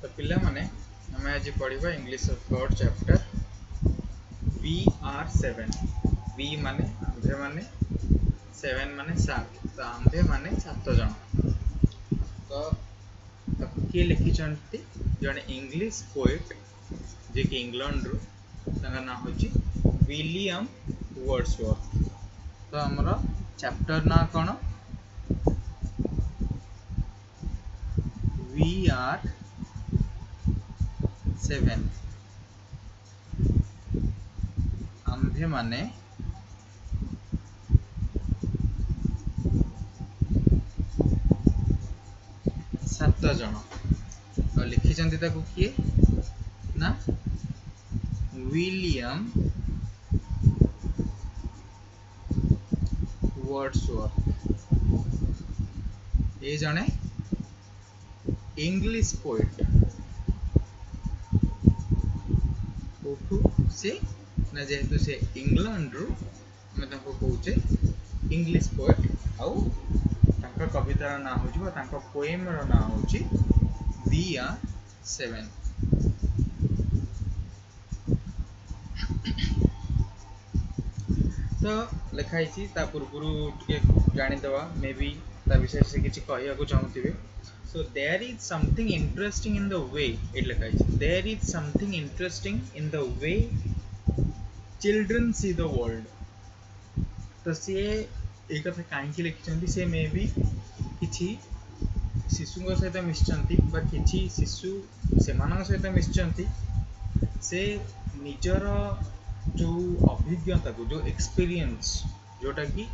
तो पिला माने हमें आज पढ़िबा English third chapter VR7। V माने आंधे माने 7 माने 7, तो आंधे माने 7 जन। तो किए लिखिचंती जने इंग्लिश पोएट जे कि इंग्लैंड रो ताका ना होची विलियम वर्ड्सवर्थ। तो हमरा चैप्टर ना कोन VR7 आंधे माने 7 जन। तो लिखिचंती ताको किए ना विलियम वर्ड्सवर्थ। ये जने इंग्लिश पोएट कोठू से ना जेहेतु से इंग्लैंड रू मैं ताको कहूचे इंग्लिश पोएट आउ तांका कवितार ना होची बा तांका पोएम रो ना होची VR7। तो लिखाई ता पूर्व जानीदवा मे बी ता विषय से किसी कहया चाहूे। So there is something interesting in the way it लिखाई there is something interesting in the way children see the world। तो सी एक कथा कहीं लिखिं से मे बी किसी शिशु सहित मिशिंट कि शिशु से सहित मिशिंट से निजर जो अभिज्ञता को जो एक्सपीरियंस जोटा कि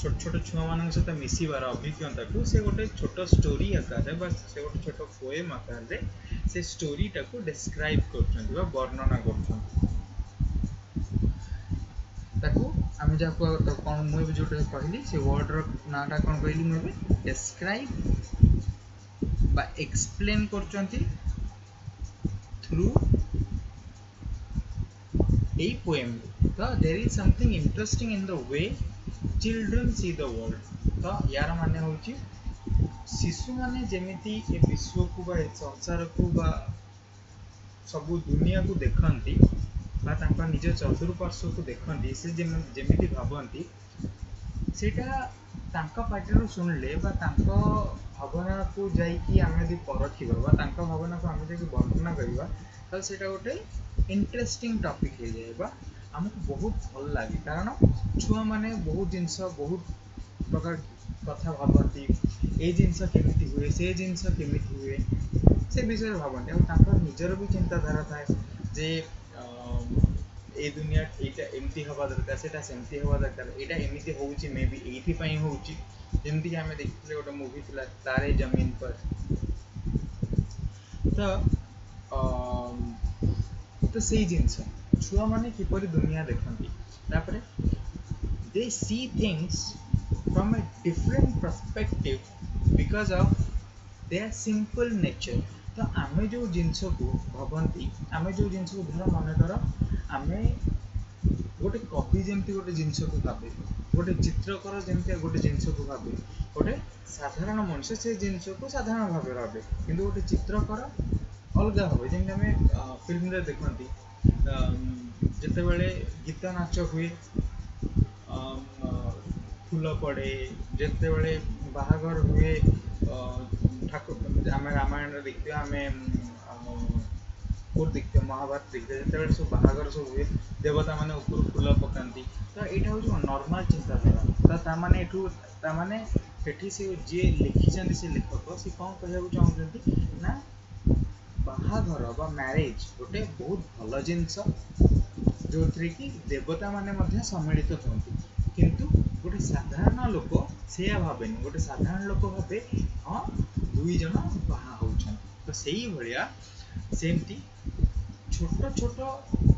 छोट छोट छुआ मान सहित मिसबार अभिज्ञता को से गोटे छोट स्टोरी आकार से गोटे छोट पोएम आकार से स्टोरीटा को डिस्क्राइब कर वर्णना कर आम जहाँ कौन मुझे जो कहली से वर्ड नाटा कौन कहली मुझे डिस्क्राइब बा एक्सप्लेन कर थ्रू a poem। तो there is something interesting in the way children see the world। तो यार माने होची शिशु माने जेमिति ए विश्व को बा संसार को बा सबु दुनिया को देखंती बा तांका निज चतुर्पार्श्व को देखंती से जेमिति भाबंती सेटा तांका पाटिरु सुनले बा तांका भावना को जाई कि आमे दि परखिबा बा तांका भावना को आमे दि वर्णना करिबा तो सेटा गोटे इंटरेस्टिंग टॉपिक हो जाए बा हमको बहुत भल लगे कारण छुआ माने बहुत जिनस बहुत प्रकार कथा भावती ए जिनस केमिति हुए से जिनस केमिति हुए से विषय भावती और निजर भी चिंताधारा थाए जे ए दुनिया एटा एमती हवा दरकार सेटा सेमती हवा दरकार एटा एमिति होउची मे बी एथि पई होउची जेमति कि हमें देखिले गोटे मूवी थिला तारे जमीन पर। तो से जिनस छुआ माने किपरि दुनिया देखंती तापरे they see things from a different perspective because of their simple nature. तो आमे जो जिनस को भावंती आमे जो जिनस को धर मन कर आमे गोटे कवि जमती गोटे जिनस को भावे गोटे चित्रकर जमती गोटे जिनस को भावे गोटे साधारण मनुष्य से जिनस को साधारण भाव भावे किंतु गोटे चित्रकर अलग भाव जमी आम फिल्म रे देखती जिते बड़े गीत नाच हुए फूल पड़े जिते बड़े बाहागर हुए ठाकुर आम रामायण देखते आम कौट देखते महाभारत देखते जिते सब बाहागर सब हुए देवता माने ऊपर फूल पकाती तो यहाँ हूँ नॉर्मल चिंताधारा। तो ताने ताने से जी लिखिं से लेखक सी कौन कहना चाहते ना बाहाघर बा मैरेज गोटे बहुत भल जिनस जो कि देवता माने सम्मिलित होती किंतु गोटे साधारण लोक से भावेनि गोटे साधारण लोक भावे हाँ दुई जन बाहा होउछन। तो सही भलिया सेमती छोट छोट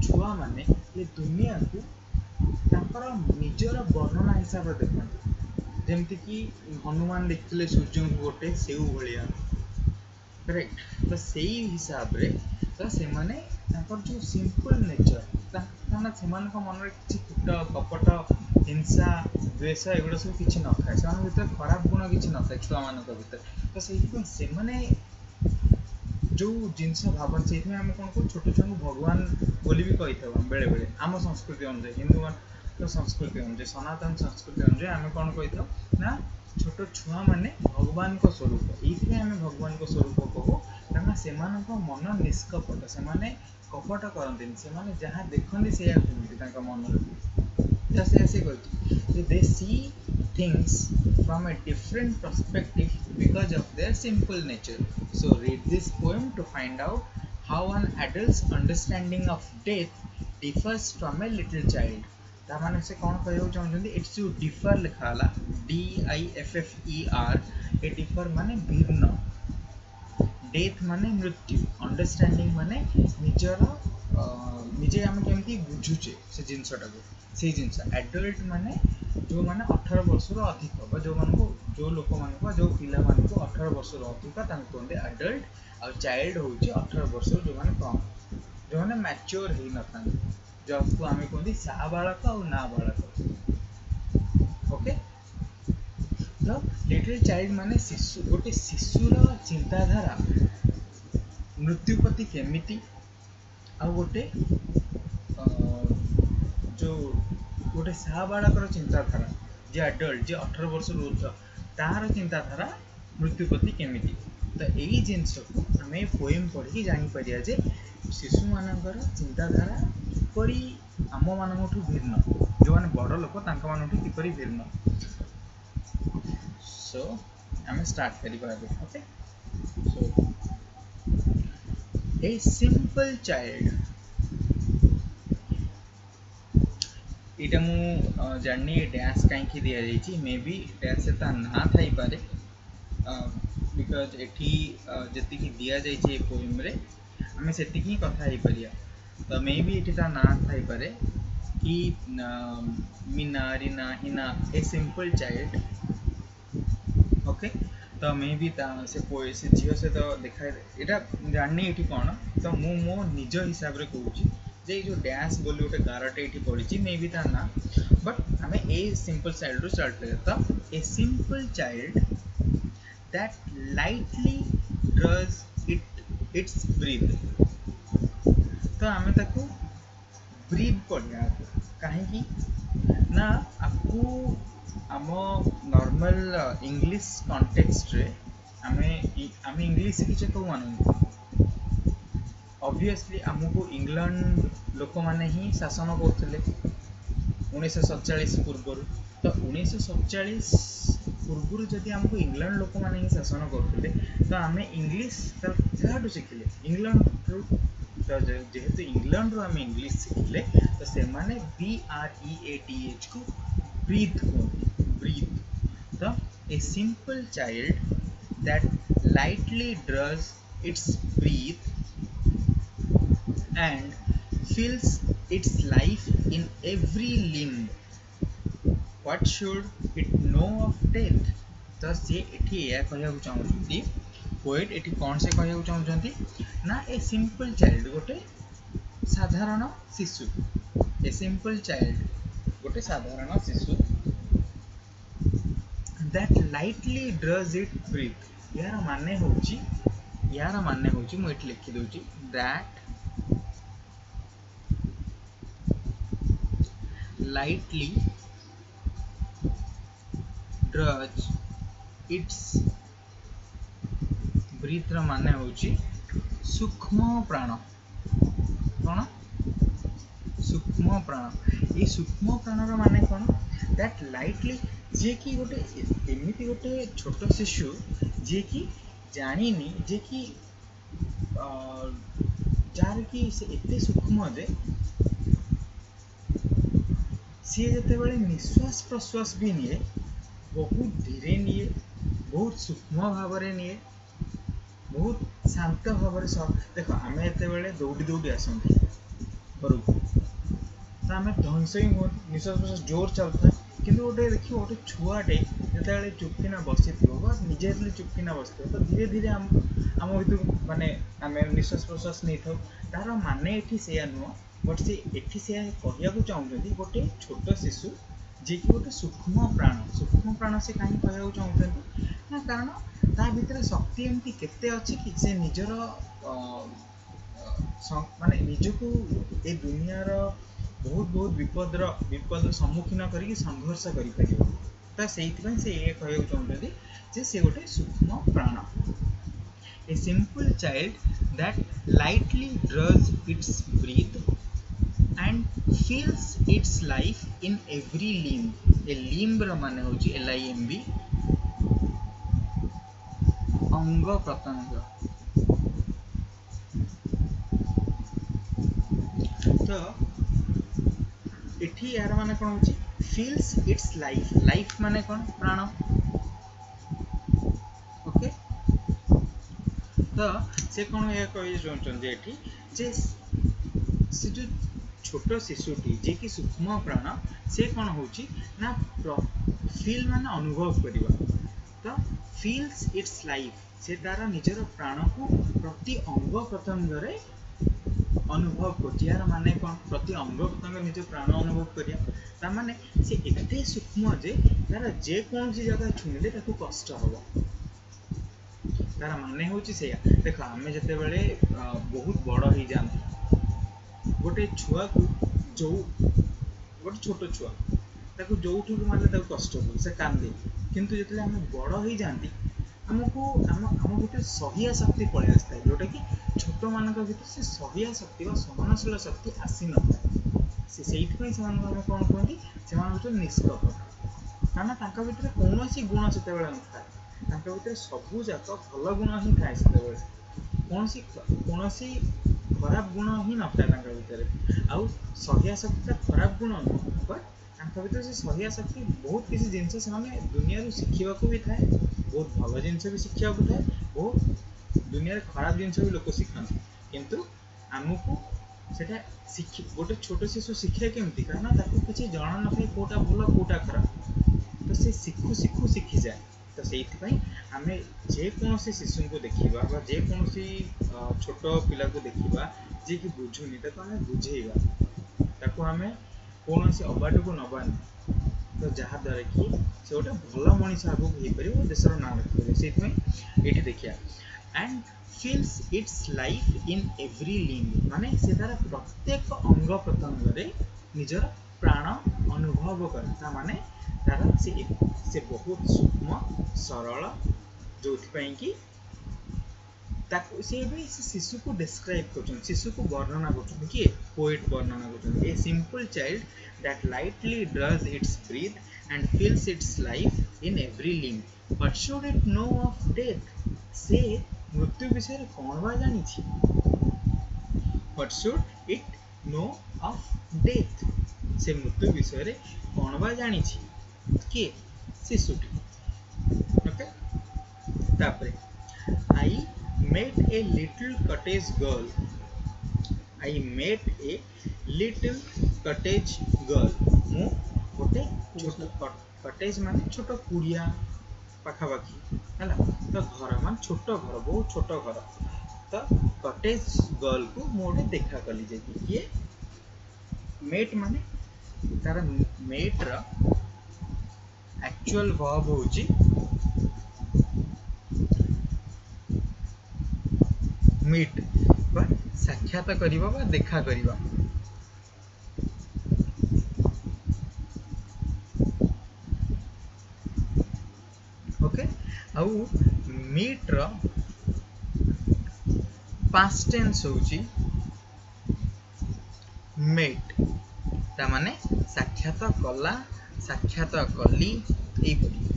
छुआ माने ये दुनिया को तांकर निजर वर्णना हिसाब से देखते जमती कि हनुमान देखते सूर्य को गोटे से भलिया करेक्ट। तो से हिसाब रे तो से माने जो सिंपल नेचर से मन किसी कूट कपट हिंसा द्वेष एगुड़ा सब किसी न था से खराब गुण किसी न था छुआ मान भर। तो से जो जिनस भावन से आम कौन कौ छोट छुआ भगवान बोली भी कही था बेले बेले आम संस्कृति अनुसार हिंदू मान संस्कृति अनुसार सनातन संस्कृति अनुसार आम कौन कही था ना छोट छुआ मैंने भगवान को स्वरूप ये आम भगवान को स्वरूप कहू कारण से मन निष्कपट से कपट करते जहाँ देखते से मन they see things from a different perspective because of their simple nature. So read this poem to find out how an adult's understanding of death differs from a little child. तामाने से कौन कहू चाहते इट्स यू डिफर लिखा ला DIFFER ए differ माने भिन्न death माने मृत्यु understanding माने निजर निजे आम केमती बुझुचे से जिनसटा को से जिनस एडल्ट माने जो माने 18 वर्ष अधिक बा जो मानको जो लोक मानको जो पिला मानको 18 वर्ष अधिक तांको कहते एडल्ट और चाइल्ड होउची 18 वर्ष जो माने कम जो माने मैच्योर हे न था जबको आम कहते साबालक और नाबालक ओके तो लिटिल चाइल्ड माने शिशु गोटे शिशुर चिंताधारा मृत्यु प्रति केमिति आ गोटे जो गोटे साबालकर चिंताधारा जे एडल्ट जे 18 वर्ष ऊर्ध्व तार चिंताधारा मृत्यु प्रति केमिति तो यही जिनस को आम पोएम पढ़ी जापर जे शिशु मानकर चिंताधारा किपरि आम मानठू भिन्न जो मैंने बड़ लोक मानठू किपरि भिन्न सो आम स्टार्ट करिबा ओके सो ए सिंपल चाइल्ड इटा मु जानी डैश कहीं दि जाइए मे बी डैश ता ना थाई पारे बिकज एठी जति दि जाइए पोएम रे आम से कथा ही परिया तो मे बी एठी ता ना थाई पारे कि मीना रीना हिना ए सिंपल चाइल्ड ओके तो मे बी से झील से तो देखा यहाँ जानी ये कौन तो मु मो निज हिसाब से कहूँ जे जो डैश बोली गोटे गारटे ये पड़ी मे बी ता ना बट आम ए सिंपल चाइल्ड रू स्टार्ट करिया तो a simple child that lightly draws its breath तो आम ताको ब्रीथ पढ़िया कहीं ना आपको आम नॉर्मल इंग्लिश कॉन्टेक्स्ट रे आम इंग्लिश शिखीचे कौ मान ऑब्वियसली आमको इंग्लैंड लोक माने ही शासन करते 1947 पूर्व तो 1947 पूर्व जदि आमको इंग्लैंड लोक माने ही शासन करते तो आम इंग्लिश क्या शिखिले इंग्लैंड तो जेहेतु इंग्लैंड रू आम इंग्लिश शिखिले तो से माने BREATH को ब्रीथ कहते ब्रीथ तो a simple child that lightly draws its breath and feels its life in every limb. What should it know of death? तो सी एठी या कहया चाहूँगी पोएट एठी कौन से कहया चाहूँगी ना ए सिंपल चाइल्ड गोटे साधारण शिशु ए सिंपल चाइल्ड गोटे साधारण शिशु दैट लाइटली ड्रज इट ब्रीथ यार माने होची मु एठी लिखि दोची that lightly draws its breath ର ମାନେ ହେଉଛି सूक्ष्म प्राण कौन सूक्ष्म प्राण ये सूक्ष्म प्राण ର ମାନେ कौन दैट लाइटली जे कि गोटे एमिति गोटे छोट शिशु जे कि जानिनी जे कि जार कि से एते सूक्ष्म जे सी जिते बड़े निश्वास प्रश्वास भी निए बहुत धीरे निए बहुत सूक्ष्म भाव में निए बहुत शांत भाव देख आम एत दौड़ी दौड़ी आसती घर को तो आम ध्वंस ही हो निश्वास प्रश्वास जोर चलता कि गोटे देख गोटे छुआटे जो चुपकिना बसी निजे चुपकिना बसते तो धीरे धीरे आम भर मानने आम निश्वास प्रश्वास नहीं था तार माने ये से नुह बट से एठी से कहया चाहते गोटे छोट शिशु जी कि गोटे सूक्ष्म प्राण से कहीं कहया चाहते ना कारण ता भितर शक्ति एमती केते अछि कि से निजर माने निजको ए दुनियार बहुत बहुत विपद सम्मुखीन करके संघर्ष करि परिबो ता सेइथि से ए कहयो चाहते जे से गोटे सूक्ष्म प्राण a simple child that lightly draws its breath and feels its life in every limb a limb ର ମାନେ होची limb अंग प्रत्यंग तो एठी यार माने कोन होची feels its life माने कोन प्राण ओके तो से कोन ये कहि जोंचन जे एठी जे से जो छोट शिशुटी जे कि सूक्ष्म प्राण से कोन होची ना फील माने अनुभव करिवा तो feels its life से तारा निजर प्राण को प्रति अंग प्रत्यंग रे अनुभव कर यार माने कोन प्रति अंग प्रत्यंग निज प्राण अनुभव करिया ता माने से एते सूक्ष्म जे तारा जे कोनसी जगह छुइले ताको कष्ट हबो तारा माने होची से देखो हमें जते बेले बहुत बड़ ही जान गोटे छुआ को जो गोटे छोटो छुआ ताको जोठु मारले ताको कष्ट हो से कांदे किंतु जतले हम बड़ ही जानती हमको हम गोटे सहिया शक्ति पळे आस्ता जोटा कि छोट मानक भीतर से सहिया शक्ति वा सहनशील शक्ति आसी न से सेइथ पई समान हम कोन कहंती समान तो निष्कपट काना तांका भीतर कोनोसी गुण सेते बेले नथाय तांका भीतर सबु जाक भल गुण ही थाय सेते बेले कोनोसी खराब गुण ही नथाय तांका भीतर आउ सहिया शक्ति खराब गुण बट तांका भीतर से सहिया शक्ति बहुत किसी जिनसे से दुनिया शिखा भी थाए बहुत भल जिनस भी शिखा थाए बहुत दुनिया खराब जिनस भी लोक शिखती किंतु आमको सेटा गोटे छोट शिशु शिखे केमती कारण ताको किसी जना न थाए कोटा भल कोटा खराब तो से शिखु शिखु शिखि जाए तो से आम जेकोसी शिशु को देखा जे कौन छोट पिला को देखा जी कि बुझुनी ताको आम बुझेगा ताको आम कौन से अबाट को नबानी तो जहाद्वारा कि से गोटे भल मनीष आगे हो पार देशर ना रखिपारे से ये देखिए and feels its life in every limb माने से तार प्रत्येक अंग प्रत्यंग रे निजर प्राण अनुभव करता माने तार से बहुत सूक्ष्म सरल जो कि से शिशु को डिस्क्राइब कर शिशु को वर्णना कर किए पोएट वर्णना कर a simple child that lightly draws its breath and feels its life in every limb but should it know of death से मृत्यु विषय कौन बा जानी but should it know of death से मृत्यु विषय कौन बा जानी किए शिशुटी ओके तापरे आई met a little cottage girl. I met a little cottage girl. मु गोटे छोट कटेज माने छोट कुड़िया पाखापाखी है तो घर मान छोट घर बहुत छोट घर तो कटेज गर्ल को मुझे देखा कली जे किए मेट माने तार मेट रा एक्चुअल वर्ब होची मीट बा साक्षात करिबा बा देखा करिबा ओके आउ मीट रो पास्ट टेंस होची मेट ता माने साक्षात कला साक्षात कली एई परी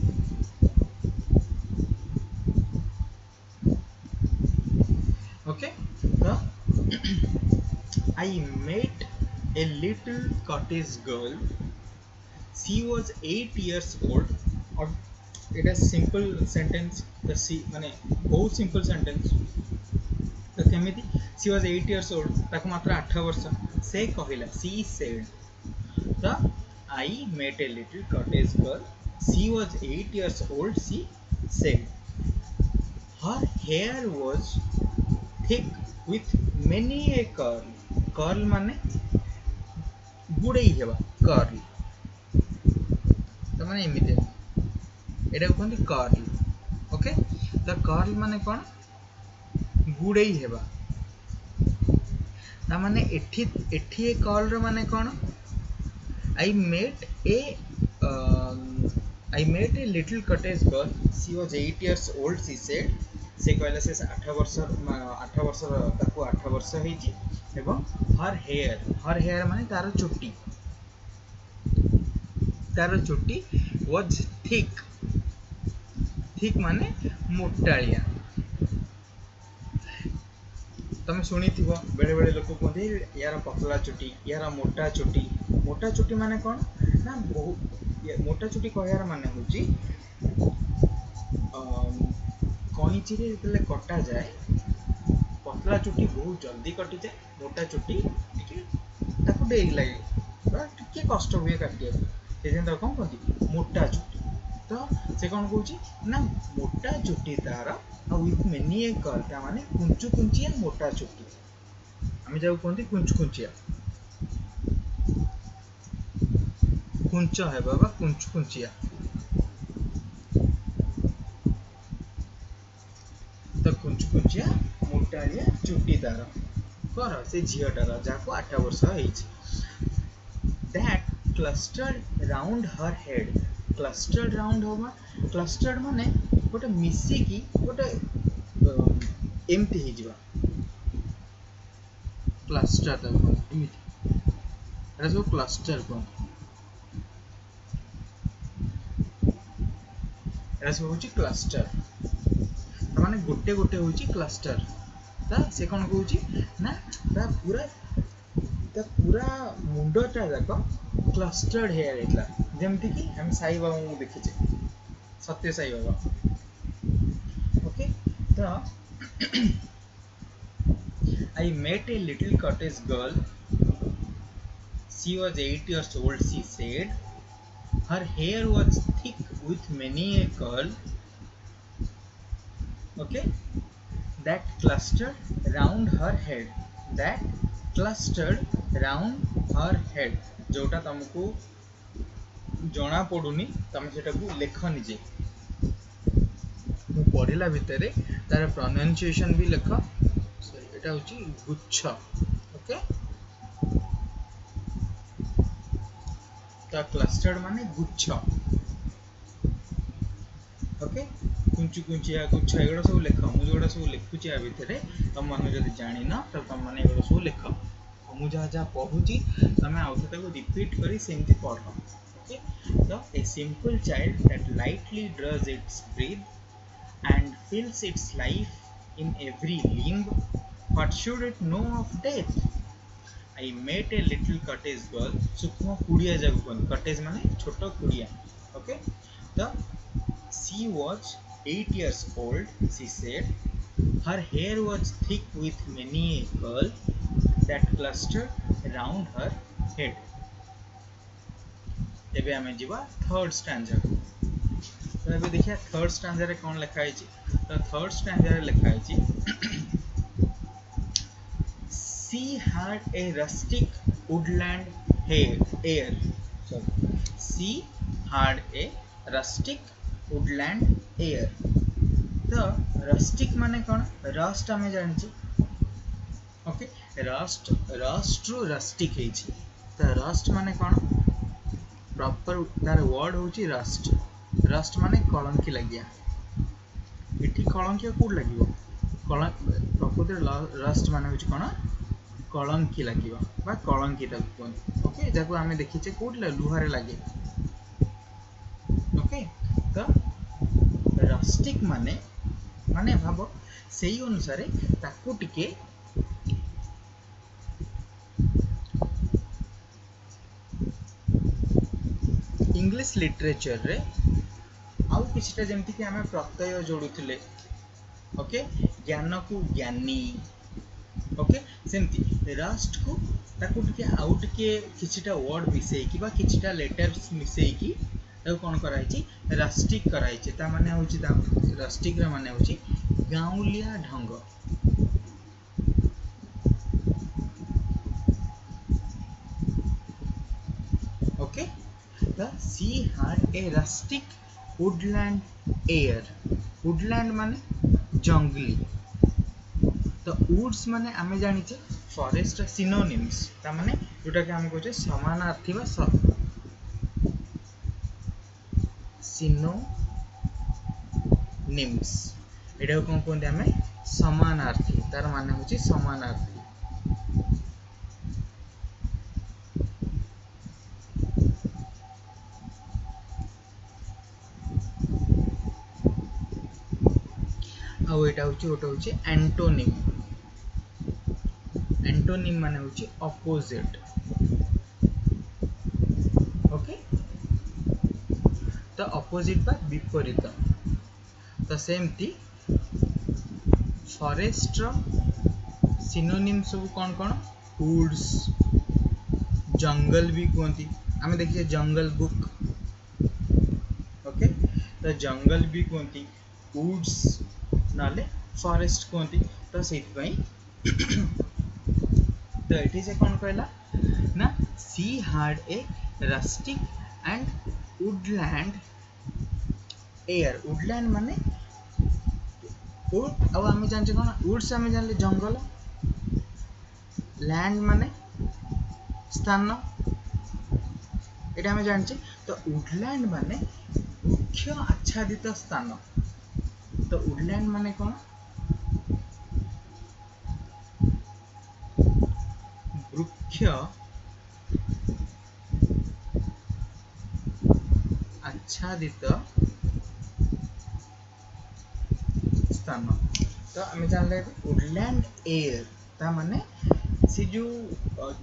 okay so I met a little cottage girl she was 8 years old or it is simple sentence the she माने बहुत simple sentence तो केमिति she was 8 years old ताको मात्र 8 वर्ष से कहिला she said so I met a little cottage girl she was 8 years old she said her hair was thick with many a curl माने गुड़ई हेबा कर्ल तो माने एमिते एटा कहंती कर्ल ओके द कर्ल माने कौन गुड़े हेबा ना माने एठी एठी ए कर्ल रो माने कौन I met a I met a little cottage girl. She was 8 years old. She said. से कहला से 8 वर्ष ताको 8 वर्ष ହେଇଛି ଏବଂ her hair माने तार चुट्टी was thick माने मोटालिया तुम शुणी थी बेले बेले लोक कहते यार पतला चुटी यार मोटा चुटी माने कौन ना बहुत मोटा चुटी कहयार माने होची कईची रे जेतले कटा जाए पतला चुटी बहुत जल्दी कटि जाए मोटा चुटी टिके ताको डेरी लागे बा टिके कष्ट हुए काटिया से जेंदा कोन कहती मोटा चुटी तो से कौन कहूची ना मोटा चुटी तार विथ मेनी ए कर्ल ता माने कुंचिया मोटा चुटी आमे जाऊ कहती कुंचिया कुंच है बाबा कुंचिया तो कुंचिया मोटालिया चुटी तार कर से झीटार जाको 8 वर्ष that clustered round her head clustered round होगा क्लस्टर्ड माने गोटे मिसिकी गोटे एमती हो जिवा क्लस्टर एमती एटा सब क्लस्टर कोन एटा सब होची क्लस्टर माने गोटे गोटे होची क्लस्टर ता से कोन कहूची ना ता पूरा मुंडटा जाक क्लस्टर्ड हेयर हेतला जेमती कि हम साई बाबा को देखिचे सत्य साई बाबा ओके तो I met a little cottage girl. She was 8 years old. She said her hair was thick with many a curl. Okay, that clustered round her head. That clustered round her head. जोटा तुमको जना पड़ुनी तुम सेटा को लेख निजे मु पढ़िला भितरे तार प्रोनाउंसिएशन भी लेख এটা হচ্ছে গুচ্ছ ওকে তা ক্লাস্টার্ড মানে গুচ্ছ ওকে কুঞ্চিয়া গুচ্ছ এগুলো সব লেখ মু যেগুলো সব লিখুছি आ ভিতরে तुम माने যদি জানি না তো तुम माने এগুলো সব লেখ মু যাহা যাহা পঢ়ুছি তুমি আউথে তাকে রিপিট করি সেমতি পঢ় ओके तो a simple child that lightly draws its breath and feels its life in every limb. What should it know of death? I met a little cottage girl. सूक्ष्म कुड़िया जाको कहन cottage माने छोटो कुड़िया ओके तो she was 8 years old. She said her hair was thick with many a curl that clustered around her head. एबे हमें जीवा थर्ड स्टैंजा तो एबे देखिया थर्ड स्टैंजा रे कोन लिखा है तो थर्ड स्टैंजा रे लिखा है She had a rustic woodland air. Sorry. She had a rustic woodland air. तो rustic माने कौन rust हमें जानची ओके rust रू rustic है जी तो rust माने कौन प्रॉपर तार वर्ड होची rust माने कलंकी लगिया इठी कलंकी कोड लागिवो प्रॉपर rust माने होची कौन कलंकी लगिवा बा कलंकी तक कोन ओके जाको आमे देखिचे कोडले लुहारे लागे ओके तो रस्टिक माने भाबो सेही अनुसार ताको टिके इंग्लिश लिटरेचर रे आउ किछटा जेमति कि आमे प्रत्यय जोडुथिले ओके ज्ञान को ज्ञानी ओके सेमती रस्ट को ताको टिके आउ टिके किछटा वर्ड मिसई कि बा किछटा लेटर्स मिसई कि ताको कोन कराई छि रस्टिक कराई छि ता माने होछि ता रस्टिक रे माने होछि गाउलिया ढंग okay the she had a rustic woodland air woodland माने जंगली। तो वुड्स माने आमे जानिचे फॉरेस्ट सिनोनिम्स ता माने जोटा कि हम कहचे समानार्थी बा सिनोनिम्स एटा कोन कहते आमे समानार्थी तार माने होची समानार्थी। आउ एटा होची एंटोनिम। एंटोनिम माने होची ऑपोजिट। ओके तो ऑपोजिट बा विपरीत। तो सेमती फॉरेस्ट रो सिनोनिम सब कौन कौन वुड्स जंगल भी कहती आम देखिए जंगल बुक। ओके तो जंगल भी कहती वुड्स नाले फॉरेस्ट कहती। तो से तो ये से कौन कहला ना she had a rustic and Woodland air. Woodland माने वुड अब आम जाने कौन वुड्स आम जान जंगल लैंड माने स्थान ये आम जाने। तो वुडलैंड माने वृक्ष आच्छादित स्थान। तो वुडलैंड माने कौन वृक्ष आच्छादित स्थान। तो आम जानले वुडलैंड एयर ता माने से जो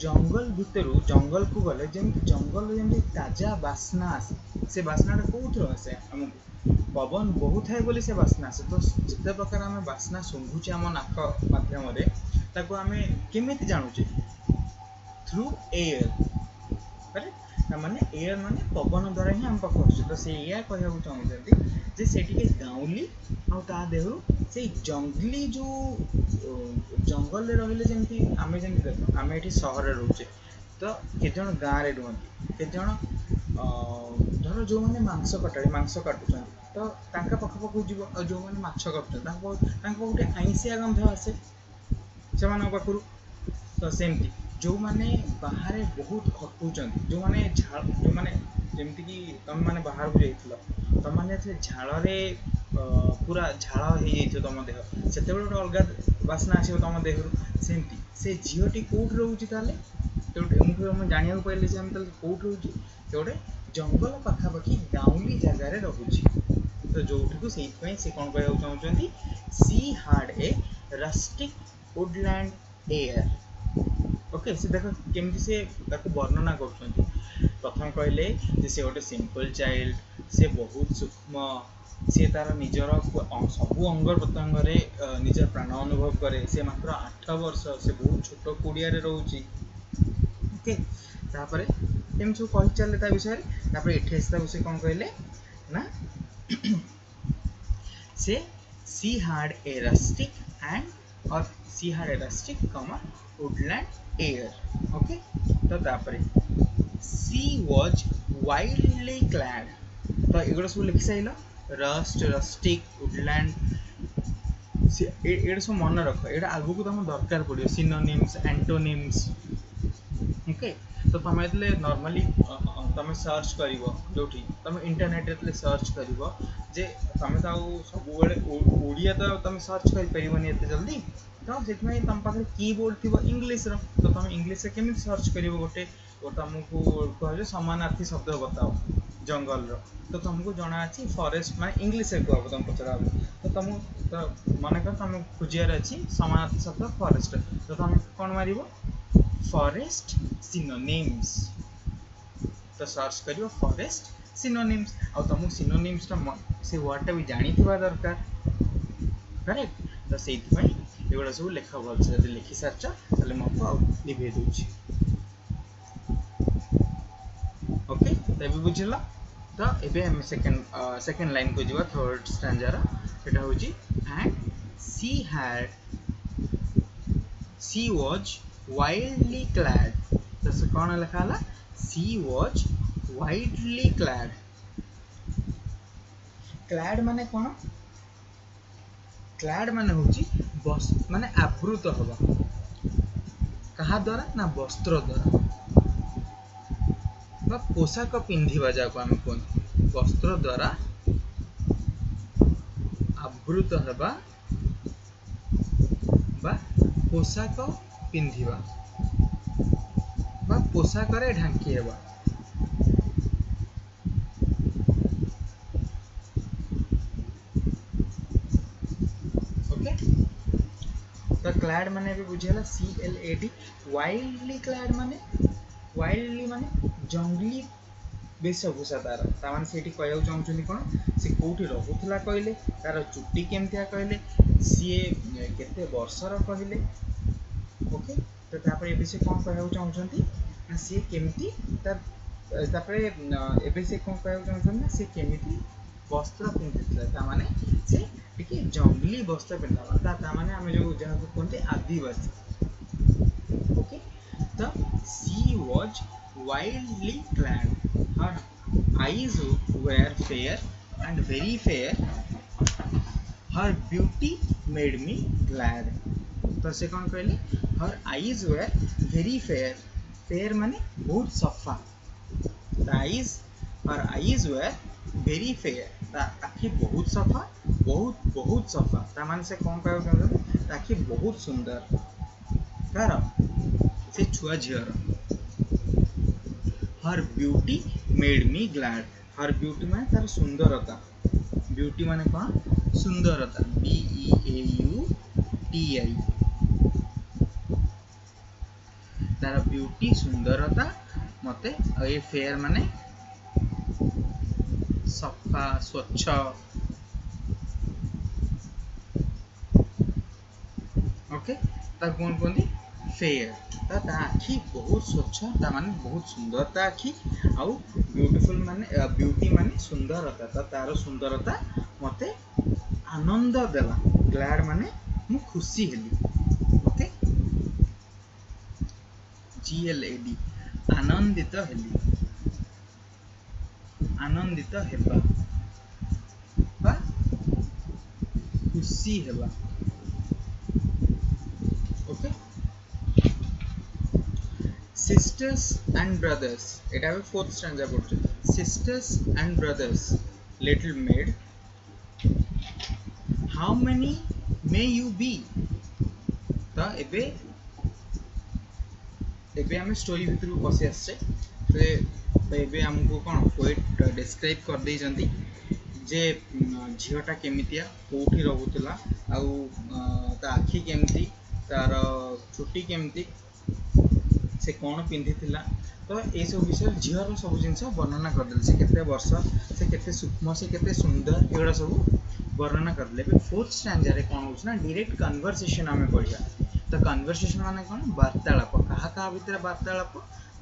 जंगल भितर जंगल को गले जमी जंगल जमी ताजा बास्ना आसे से बास्नाटा कौट आसे आमको पवन बहुत है बोली से बास्ना आसे। तो जिते प्रकार आम बास्ना शुंघुचे आम नाक मध्यम आम केमिति जानूचे थ्रू एयर। माने एयर माने पवन द्वारा ही आम पाख आस। तो से या कहया चाहते जे से गाउली आ देहरु से जंगली जो जंगल रहिले जमी आम जमी देख आम ये सहर रोचे। तो केत गाँव में रुहति केतजन धर जो मैंने मांस कटाड़ी मांस काटुं तो पाख जीव जो मैंने माछ काटुं गोटे आईसिया गंध आसे से पाखु। तो सेमती जो मैंने बाहर बहुत खटुं जो मैंने जो मैंने जमीक तुम मैंने बाहर को जाइल तुम मैंने झाड़ पूरा झाड़ हो तुम देह से गोटे अलग बास्ना आस तुम देह सेमती से झीटी कौट रोचे मुझे जाना पाइले कौट रोचे गोटे जंगल पाखापाखि गाँवली जगार रोचे। तो जो से कौन कह चाहते she had a rustic Woodland air. Okay से देख केमती से वर्णना कर प्रथम कहले से गोटे सिंपल चाइल्ड से बहुत सूक्ष्म से तार निजर सबू अंग प्रत्यंग निजर प्राण अनुभव करे से मात्र 8 वर्ष से बहुत छोट कुड़िया रोचे। ओके तापर एम सब कही चले विषय ये विषय कौन कहले ना से she had a rustic and और सी हैड ए रस्टिक कमा वुडलैंड एयर। ओके तो तापर सी वाज वाइल्डली क्लैड। तो एगुड़ा सब लिखि साइल रस्ट रस्टिक वुडलैंड ये सब मन रख ये आगू तुम दरकार पड़ो सिनोनिम्स एंटोनिम्स। ओके तो तुम ये नॉर्मली तुम सर्च कर जो तुम इंटरनेट रे सर्च कर जे तुम तो सब ओडिया तो तुम सर्च कर पारे एत जल्दी। तो से तुम पाखे कीबोर्ड थी इंग्लीश रो तो तुम इंग्लीश केमी सर्च कर गोटे तुमको कह समानार्थी शब्द बताओ जंगल रो तो तुमको जना अच्छी फॉरेस्ट मैं इंग्लीश कह तुम पचरा तो तुम तो मन कर तुम खोजार अच्छी समानार्थी शब्द फॉरेस्ट तो तुम कौन मार फॉरेस्ट सिनोनिम्स। तो सर्च कर फॉरेस्ट सिनोनिम्स आ तुमको सिनोनिम्स से वर्डटा भी जानी दरकार करेक्ट। तो से एगुड़ा सब लेख भलसे जब लिखि सारच मुझे लिभे दूसरी। ओके तभी बुझल। तो ये सेकेंड लाइन को जीवा थर्ड स्टैंजार एटा होची and she was wildly clad. तो से कौन लिखा है she was wildly clad. Clad माने कौन क्लैड माने होची माने आवृत हवा कहा द्वारा ना वस्त्र द्वारा बा पोशाक पिंधिबा जाको आम कहते वस्त्र द्वारा आवृत हवा बा पोशाक पिंधिबा बा पोशाक रे ढांकी हेबा ओके तो क्लैड माने भी बुझेला CLAD वाइल्डली क्लैड माने जंगली वेशभूषा तार माने से कहू चाहूँ कौन सी कौटी रोला कहले तार चुट्टी केमतिया कहले सी केते वर्षर कहले ओके तो तापर ए से कौन कहू चाहूँगी ना सी केमती तापर ए से कौन कहू चाहूँ ना सी केमती वस्त्र पिंधि माने से टिके जंगली वस्त्र पिंधा माने आम जो जहाँ को कहते आदिवासी ओके तो she was wildly clad. Her eyes were fair and very fair. Her beauty made me glad. तो से कौन कहले her eyes were very fair. Fair माने बहुत सफा. Her eyes were very fair. ता आखि बहुत सफा बहुत सफा. ता माने से कौन कहले आखि बहुत सुंदर. कार से छुआ झियर. Her beauty made me glad. Her beauty माने तार सुंदरता. Beauty माने कौन सुंदरता. BEAUTI. तार ब्यूटी सुंदरता मते ये फेयर माने सफा स्वच्छ ओके ता कौन कहते फेयर ता आखि बहुत स्वच्छ ता माने बहुत सुंदरता आखि आउ ब्यूटीफुल माने ब्यूटी माने सुंदरता ता तार सुंदरता मते आनंद देला. ग्लैड माने मु खुशी हेली ओके GLAD आनंदित हेली आनंदित हेबा बा खुशी हेबा ओके. Sisters and brothers এটা আমি फोर्थ स्टैंजा পড়ছি. Sisters and brothers little maid how many may you be. तो एबे आम स्टोरी भितर पशि आसे तो एबे हमको कौन पोएट डिस्क्राइब कर दे जे झीटा केमितिया कोठी रोला आखि केमती तार चुटी केमती से कौन पिंधि तो ये सब विषय झीर सब जिन वर्णना करदे से केते वर्ष से केते सूक्ष्म से केते सुंदर एगुड़ा सब वर्णना करदे. फोर्थ स्टैंजा रे कौन होछ ना डायरेक्ट कन्वर्सेशन आमे पढ़िया. तो कन्वर्सेशन माने कौन वार्तालाप कहा भितर वार्तालाप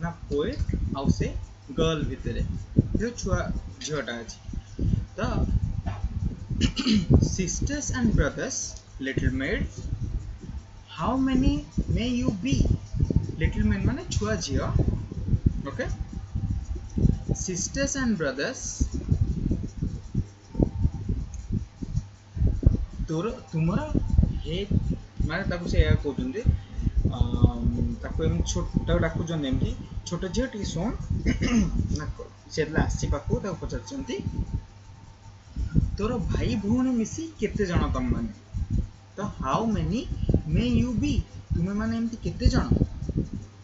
ना पोएट आउ से गर्ल भितर जो छुआ झीटा अच्छी. तो sisters and brothers little maid how many may you be. Little maid माने छुआ झियो ओके. सिस्टर्स एंड ब्रदर्स तुमरा हे माने ताको से या कहउछन जे ताको एम छोटा डाकू जन एमती छोटा झियो टी सोन ना सेदला आसी पाखु ताको पचारचंती तोर भाई भौणी मिसी केते जण तम माने. तो how many may you be तुमे माने एमती केते जण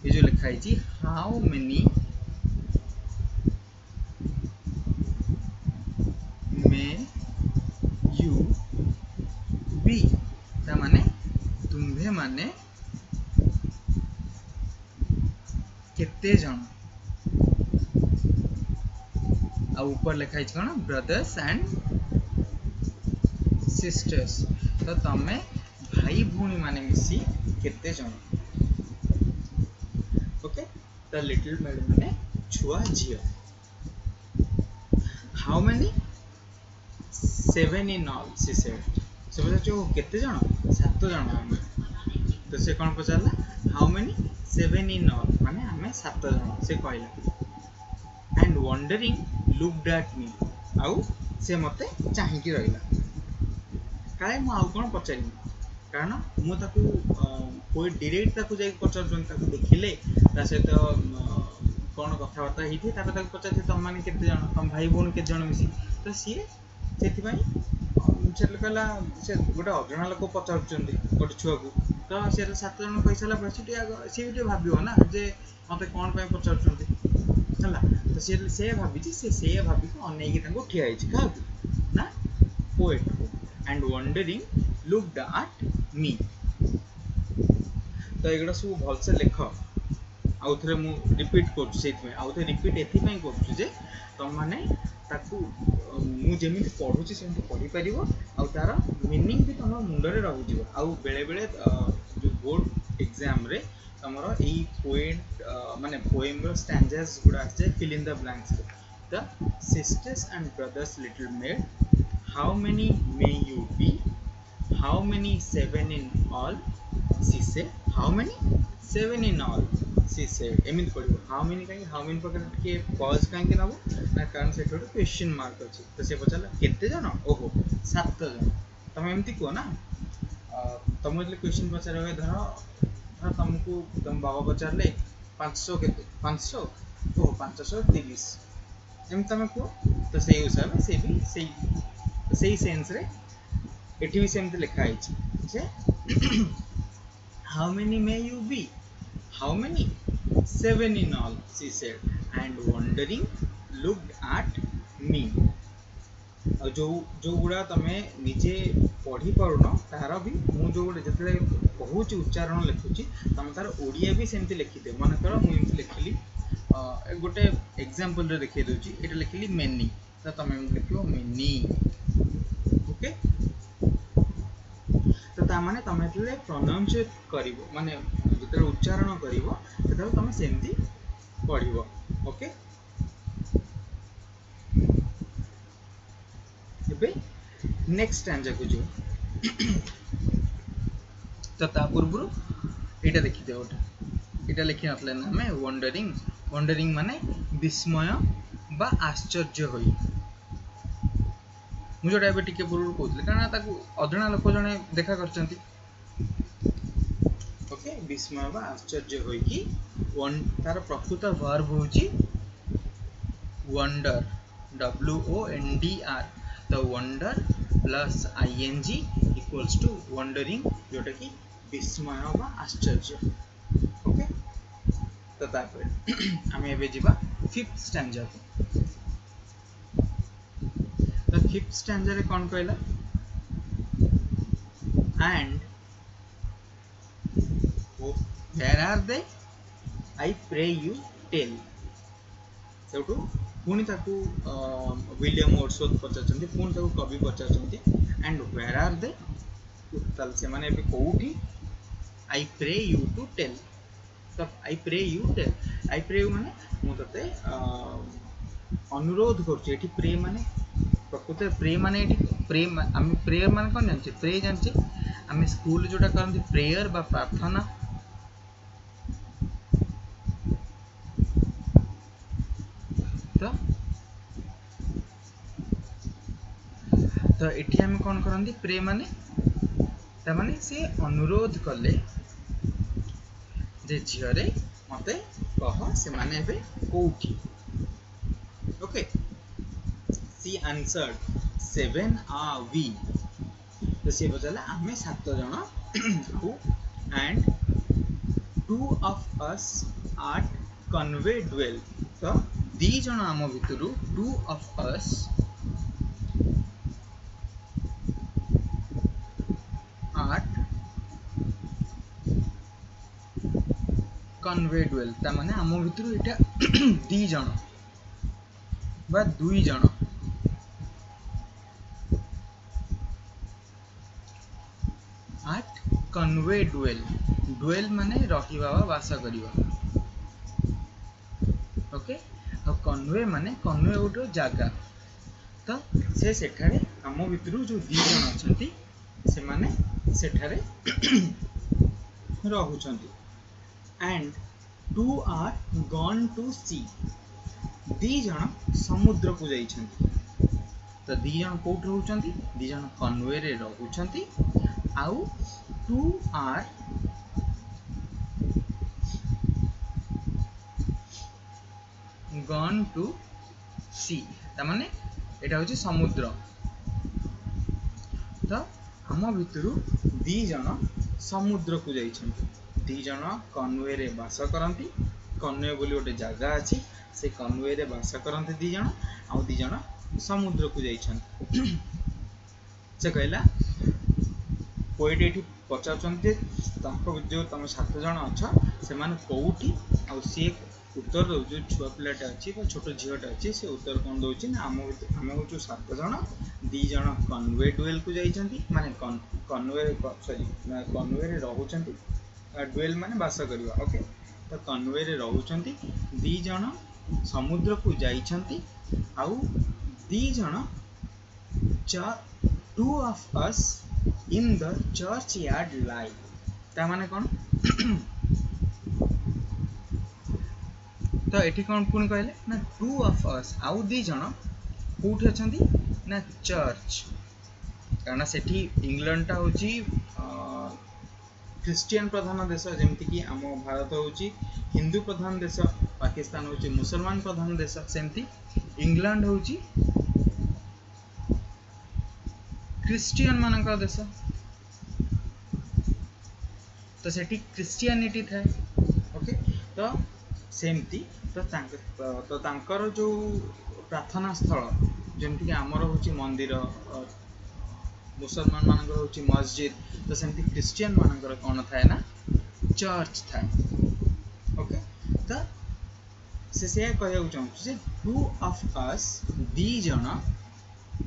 ये जो लिखा है how many may you be ता माने तुम्हे माने केते जण आ ऊपर लिखा है कौन ब्रदर्स एंड सिस्टर्स. तो तमे भाई भौणी माने मिसी केते जण ओके. द लिटिल मेड माने छुआ झियो. How many 7 in all she said. से पचार केते जण 7 जण आमे. तो से कौन पचारला हाउ मेनी 7 in all माने आमे 7 जण से कहला. And wondering looked at me आउ से मते चाहिकी रहिला. काहे मु आउ कोन पचारिनी कारण मु ताकू कोई डायरेक्ट ताकू जाई पचारछन ताकू देखिले ता सहित कौन कथबार्ता होती पचार तुम मैंने केते जन तुम भाई भौणी केते जन मिसी तो सी से कहला से गोटे अजणा लोक पचार गोटे छुआ को तो सी 7 जन कही सारा सी भी भाव ना जे मत कौन पचार तो सी भावी से भाविक अनेक ठिया क्या ना पोएट को and wondering looked at me तो एगुड़ा सब भलसे लेख आउ थे मु रिपीट कर आउ थे रिपीट एथपाई कर तुम मैंने मुझे पढ़ुची सेमती पढ़ी पार आउ तार मीनिंग भी तुम मुंडे रही आउ बेले बेले जो बोर्ड एग्जाम रे तुम यही पोएट माने पोएम रो स्टैंजास गुड़ा आसे fill in the blanks the sisters and brothers little maid how many may you be how many 7 in all she said how many 7 in all she said एमित पड़ो how many कहीं how many पकड़ के pause कहीं नबो ना कारण से थोड़ा question mark अछि तो से पचाला केते जन ओहो 7 जन तुम एमती को ना तुम जले क्वेश्चन पचारे धर तुमको तुम बाबा पचारले 500 केते 500 ओहो 530 एम तुम को तो सही हिसाब से भी सही सेंस रे एठी भी सेमते लिखा है how many may you be how many 7 in all she said and wondering looked at me जो गुड़ा तमे निजे पढ़ी पारुन तार भी मु जो गोटे जिते कहूँ उच्चारण लिखुची तुम तार ओडिया भी सेमती लिखिदे मन कर मुझे लिखिली गोटे एग्जांपल रे देखै दोची एटा लिखिली मेनी तो तुम लिखो मेनी ओके तो तामाने तुम जो प्रोनाउंसिएट कर माने जो उच्चारण कर तुम सेमती पढ़ ओके एबे नेक्स्ट स्टैंजा को जो तो ता पूर्व एटा देखि दे गोटे एटा लिखि नतले ना हमें वंडरिंग माने विस्मय बा आश्चर्य होई मुझे एबे टिके पूर्व कहते कारण ताकू अजणा लोक जने देखा करचंती ओके विस्मय बा आश्चर्य होई कि तार प्रकृत वर्ब होची वंडर WONDR तो wonder plus ING equals to wondering जोटा कि विस्मय बा आश्चर्य ओके तो तापर हमें एबे जिबा फिफ्थ स्टैंजा को तो फिफ्थ स्टैंजा रे कौन कहला and where are they I pray you tell Sethu पुणी ताकू विलियम वर्ड्सवर्थ पचारछंती पुणी ताकू कवि पचारछंती एंड where are they ताल से माने एबे कोठी I pray you to tell तो I pray you tell I pray you माने मु तते अनुरोध करछु एठी प्रे माने प्रकृत प्रे माने एठी प्रे हम प्रेयर माने कोन जानछे प्रे जानछे हम स्कूल जोटा करंती प्रेयर बा प्रार्थना तो एठी हम कौन करंती प्रे माने ता माने से अनुरोध कले जे झियरे मते कह से माने एबे कोठी okay she answered 7 are we तो से बचला हमें 7 जन हु and 2 of us at Conway dwell तो 2 जन आम भितरु 2 of us at Conway dwell ता माने आम भितरु एटा 2 जन बा 2 जन at Conway dwell माने रहिबा बा वास करिबा ओके और कन्वे माने कन्वे गोटे जगह तो से सेठारे आम भितरु जो 2 जन अछंती से माने सेठारे रहुचंती and 2 are gone to sea 2 जन समुद्र को जाइछंती तो दी जन कोठ रहउचंती दी जन कन्वे रे रहउचंती आउ टू आर गन टू सी ता माने एटा होची समुद्र तो आम भितरु दी जन समुद्र को जाइछंती दी जन कन्वे रे बास करंती कन्वे बोली गोटे जगह अछि से कन्वे रे बास करंती दी जन आउ दी जन समुद्र को जाइछंती से कहला पोएट एठी पचाउछंती जो तुम 7 जन अछ से माने कोउठी आउ से उत्तर दो जो छुआ पिलाटा अच्छी छोट झीटा अच्छी से उत्तर कौन दौर ना आम हूँ 7 जन दी जन कन्वे डुएल को जाइछंती माने कन्वे सॉरी कन्वे रे रहउछंती डुएल माने बास करबा ओके तो कन्वे रे रहउछंती दी जन समुद्र को जाइछंती आउ दी जन two of us in the churchyard lie ता माने कौन तो एठी कौन पुणी कहले ना टू ऑफ अस आउ दी जन कोठी अछंती ना चर्च कारण सेठी इंग्लैंड टा होची क्रिश्चियन प्रधान देश जेमति कि आम भारत होची हिंदू प्रधान देश पाकिस्तान होची मुसलमान प्रधान देश सेमति इंग्लैंड होची क्रिश्चियन मानक देश तो सेठी क्रिश्चियनिटी था ओके तो सेमती तो तांकर जो प्रार्थना स्थल जेमती कि आमर होची मंदिर मुसलमान मानकर होची मस्जिद तो सेमती क्रिश्चियन मानकर कौन थाए ना चर्च थाए ओके तो से कहू चाहूँ टू ऑफ अस दी जन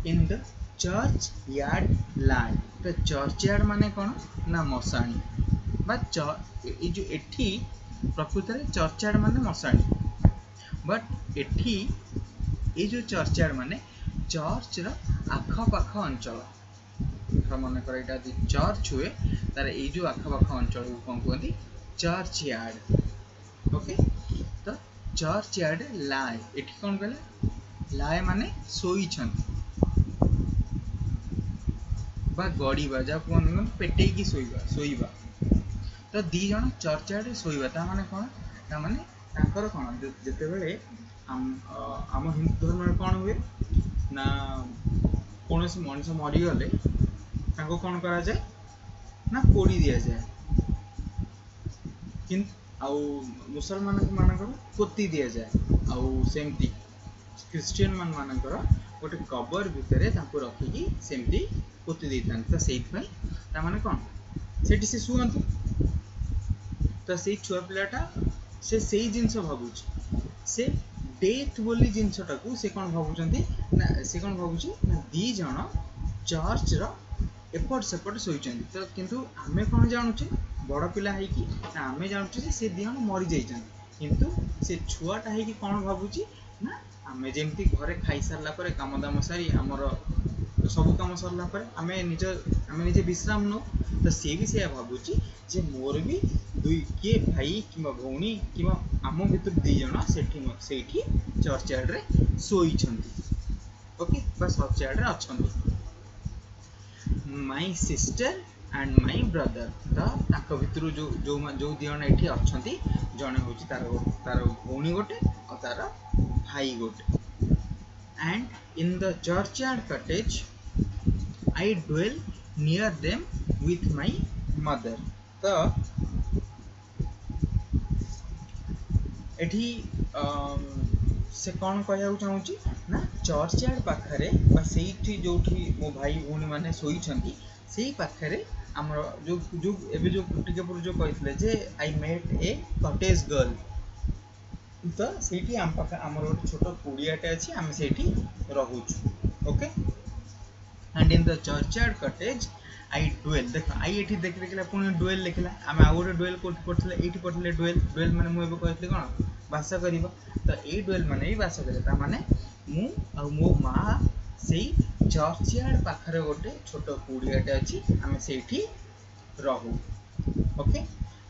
इन द चर्च यार्ड लाई तो चर्च यार्ड माने कौन ना मशाणी बा जो एठी प्रकृत में चर्च यार्ड माने मशाणी बट एठी ये जो चर्च यार्ड माने चर्च रो आख पाख अंचल मन कर एटा चर्च हुए तार ये जो आख पाख अंचल को कौन कहते चर्च यार्ड ओके तो चर्च यार्ड लाए एठी कौन कहले लाए माने सोई छंती बा गड़ीबा जा कहन पेटे की सोईबा तो दी जन चर्च यार्ड सोईबा ता माने कौन ता माने तांकर कौन जेते बेले आम हिंदू धर्म में कौन हुए ना कौन से मनीष मरीगले तांको कौन करा जाए ना पोड़ी दिया जाए किंतु आउ मुसलमान मानकर पोती दिया जाए आउ सेमती क्रिश्चियन मानकर गोटे कबर भितर रखिकी सेमती पोती देता तो से माने कौन से शुअंतु तो से छुआ पिलाटा से जिनस भावुची से डेथ बोली जिनसटा को से कौन भावुचंती ना से कौन भावुची ना दी जन चर्च रो एपट सेपट सोईचंती तो किंतु आमे कौन जानुचे बड़ पिला है कि आमे जानुचे से दी जन मरी जाइचंती किंतु से छुआटा है कि कौन भावुची ना आमे जेमती घरे खाई सारला परे काम दाम सारी हमर सब काम सरला परे आमे निजे विश्राम नो तो सी भी से भावुची जे मोर भी दुई किए भाई कि भौणी कि आम भर दी जन सेठी चर्च यार्ड रे सोईचंती ओके बा चर्च यार्ड रे अछंती my sister and my brother तो ताक भितर जो जो जो दी जन एठी अछंती जने होची तार भौणी गोटे और तार भाई गोटे and in the churchyard cottage I dwell near them with my mother तो एठी से कौन कहू चाहूँगी ना चर्च यार्ड पाखरे से जोठी मो भाई भौणी मैंने शोइछंती से पाखरे आमर जो जो एबे जो टिके पूर्व जो कहते जे I met a cottage girl तो सेठी आम पाखे आमर गोटे छोट कुड़ियाटे अच्छी आम सेठी रहूचु okay and in the churchyard cottage I dwell देख आई एठी देख देखला पुणी डुएल लिखला आम आ गोटे डुएल कोठी पढ़ले एठी पढ़ले डुएल डुएल माने मु एबे कहथि कोन भाषा करिबो तो ए डुएल माने भी भाषा करे ता माने मु आ मो मां सेई चर्च यार्ड पाखरे गोटे छोट कुड़ियाटे अछि आम सेठी रहू ओके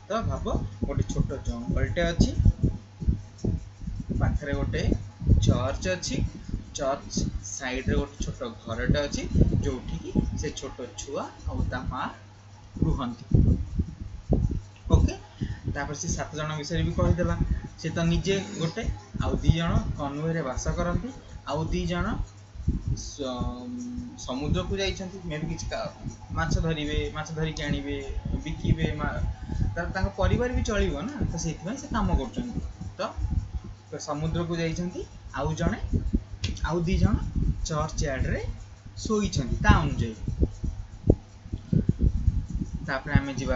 तो भाबो गोटे छोट जंगलटे अछि पाखरे गोटे चर्च अछि चर्च साइड रे गोटे छोट घरटे अच्छी जो से छोट छुआ और ता माँ रुहंती। ओके तापर से 7 जन विषय भी कहीदेला से तो निजे गोटे आउ 2 जन कन्वे रे वास करती आउ 2 जन समुद्र को जाइछंती मे भी किछ माछ धरिबे माछ धरिक आनिबे बिकिबे तार परिवार भी चलिबो ना तो सेति से काम करछंती तो समुद्र को जाइछंती आउ जने आउ 2 जन चर्च यार्ड रे सोइछंती ता अनुଯାयी। तापर आमे जिबा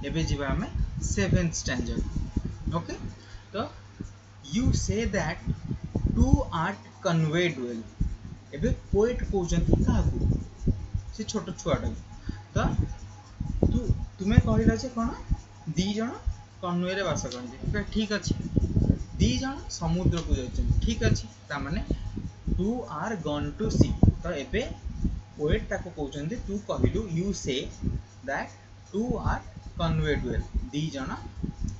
एबे जिबा आमे 7th स्टैंडर्ड। ओके तो you say that two art conveyed well एबे पोएट कहउछंती काहकु से छोट छुआटा तो तुम्हें कहला जे कोन 2 जन कन्वे रे वास करंती ठीक अछि 2 जन समुद्र को जाइछंती ठीक अछि ता माने two are gone to sea तो एबे पोएट ताको कहउछंती तू कहलु you say that two are Conway dwell 2 जन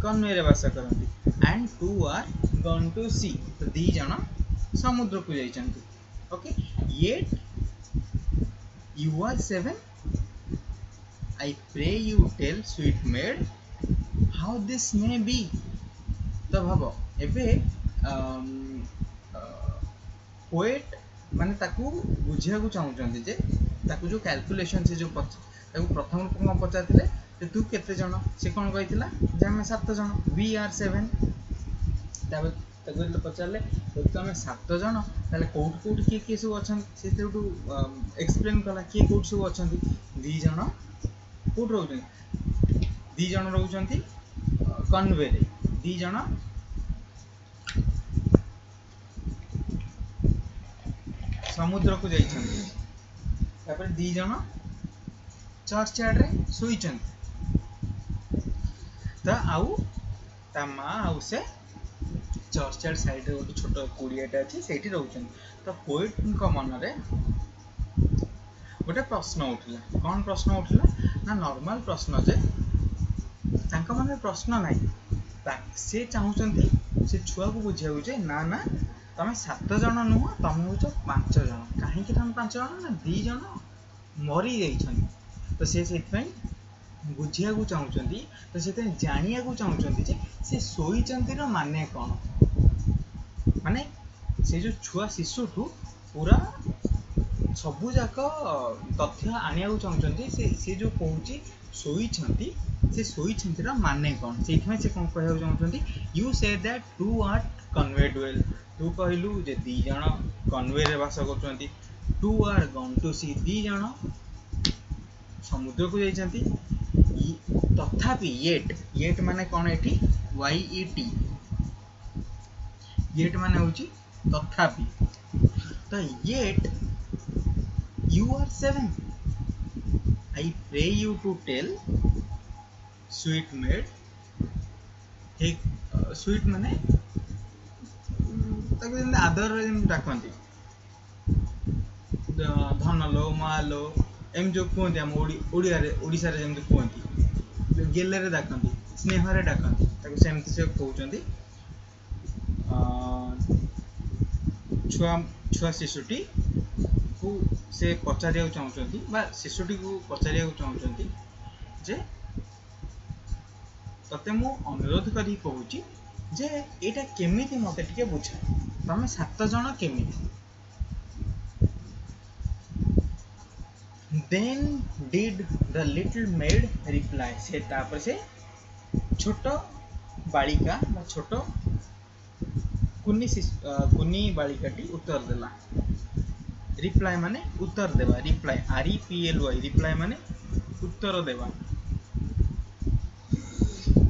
कन्वे रे वास करंती and two are gone to sea तो 2 जन समुद्र को जाइछंती। Okay yet you are 7 I pray you tell sweet maid how this may be। तो भाव एबे पोएट माने ताकू बुझिया को चाहउचंती जे ताकू जो कैलकुलेशन से जो ताकू प्रथम को पचारथिले जे तू केते जण से कोन कहितला जे हम 7 जण वी आर 7 ताबे ताकू तो पचारले तो हम 7 जण ताले कोठ के सब अछन से तो एक्सप्लेन कला के कोठ सब अछंती 2 जण कोठ रहउछंती 2 जण रहउछंती कन्वे रे 2 जण समुद्र को जाइछंती तापर 2 जण चर्च यार्ड रे सोइछंती त आउ ता माँ आउ से चर्च यार्ड साइड रे गोटे छोट कुड़ियाटा अछि सेठी रहउछंती। तो पोएट को मन रे गोटे प्रश्न उठिला कौन प्रश्न उठिला ना नॉर्मल प्रश्न जे तांका मन प्रश्न नाही से चाहउछंती से छुआ को बुझिया जे ना ना तमे 7 जण नुह तमे होचो 5 जण काहे कि तमे 5 जण ना 2 जण मरी जाइछन तो से सेति बुझिया को चाहउछंती तो सेते जानिया को चाहउछंती जे से सोइचंती रो माने कोन माने से जो छुआ शिशुठू पूरा सबु जाक तथ्य आनिया को चाहउछंती से जो कहउची सोइछंती से सोइछंती रो माने कोन सेति में से कोन कहउ चाहउछंती you say that two are Conway dwell तू कहलु जे 2 जण कन्वे रे वास करछंती two are gone to sea 2 जण समुद्र को जाइछंती तथापि येट माने कोन एठी YET येट माने होची तथापि तो yet you are 7 I pray you to tell sweet maid एक स्वीट माने ताको जेन आदर रे डाकंती धन लो मालो एम जो कहते हम ओडिया रे ओडिसा रे जेमति कहंती गेले रे डाकंती स्नेह रे डाकंती ताको सेमति से कहउचंती छुआ शिशुटी को से पचारिया चाहउचंती बा शिशुटी को पचारिया चाहउचंती जे तते मु अनुरोध करी कहूची जे एटा केमिति मते टिके बुझा तमे 7 जण केमिति then did the little maid reply से तापर से छोट बालिका बा छोट कुनी बालिकाटी उत्तर देला रिप्लाई माने उत्तर देवा रिप्लाई REPLY रिप्लाई माने उत्तर देवा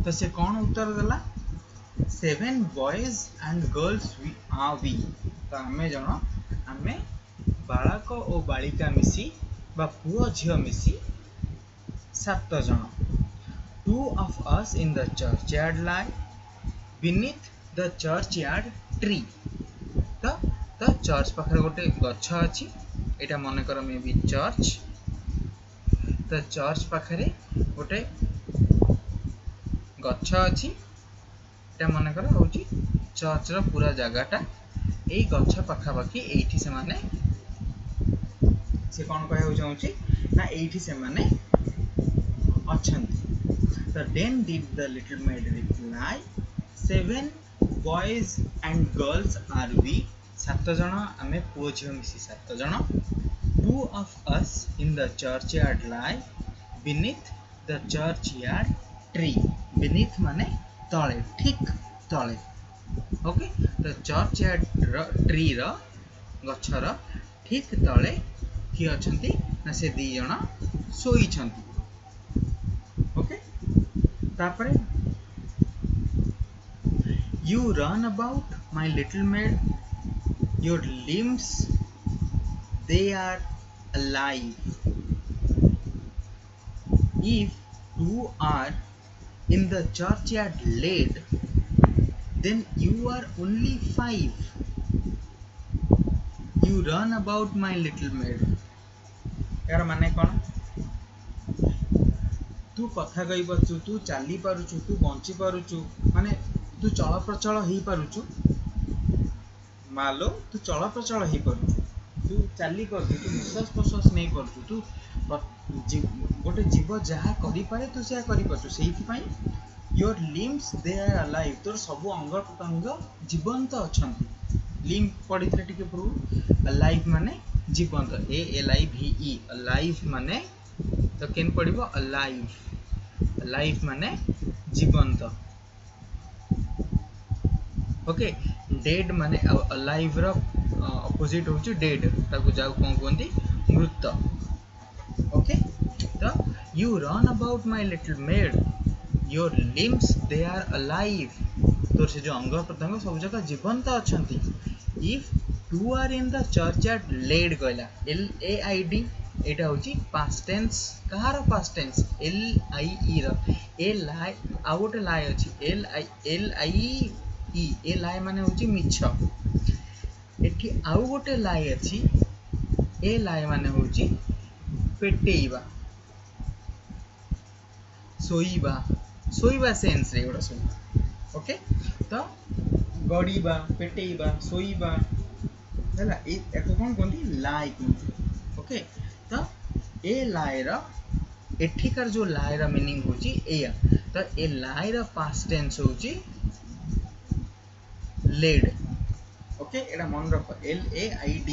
तो से कौन उत्तर देला 7 boys and girls we तो आमे जण आमे बालक और बालिका मिसी बा पुओ झियो मिसी 7 जण 2 of us in the churchyard lie beneath the churchyard tree तो चर्च पाखरे गोटे गछ अछि एटा मने कर मे भी चर्च तो चर्च पाखरे गोटे गछ अछि ଏटा मनकर होची चर्च रो पूरा जगहटा एई गछ पाखापाखि एइठी से माने से कौन कहू चाहूँगी ना एइठी से माने अछंती तो then did the little maid reply 7 boys and girls are we 7 जन आमे पुओ झियो मिसी 7 जन 2 of us in the churchyard lie beneath the churchyard tree beneath माने तळे ठीक तळे ओके तो चर्चयार्ड ट्री रो गछर ठीक तळे कि अछंती ना से दी जण सोई छंती ओके तापरे you run about my little maid your limbs they are alive if you are in the churchyard laid then you are only 5 you run about my little maid यार माने कौन तू कथा कही पारुछु तू चली पारुछु तू बंची पारुछु माने तू चल प्रचल हो पारुछु मालो तू चल प्रचल हो पारुछु तू चली पारुछु तू निश्वास प्रश्वास नहीं पारुछु तू गोटे जीव जहाँ करि पारे तू से करि पारुछु सेही पई your limbs they are alive तोर सब अंग प्रत्यंग जीवंत अछंती लिम्फ पढ़ी टिके पूर्व अलाइव माने जीवंत ALIVE अलाइव माने तो केन पढ़िबो अलाइव अलाइव माने जीवंत ओके डेड माने अलाइव रो अपोजिट होची डेड ताको जाऊ कोन कोंती मृत ओके तो you run about my little maid your limbs they are alive तोर से जो अंग प्रत्यंग सब जगह जीवंत अछंती if two are in the churchyard laid कहला LAID एटा होची पास्ट टेंस कहार पास्ट टेंस LIE रो ए लाई आ गोटे लाई अछि LIE ए लाई माने होची मिछ एठी आउ गोटे लाई अछि ए लाई माने होची पेटेइबा सोईबा सोईबा सेंस रे गोटा सब ओके तो गड़ीबा पेटेइबा सोईबा हैला एको कोन कोंती लाई कोंती ओके तो ए लाई रो एठिकार जो लाई रो मीनिंग होची एया तो ए लाई रो पास्ट टेंस होची लेड ओके एटा मन रख LAID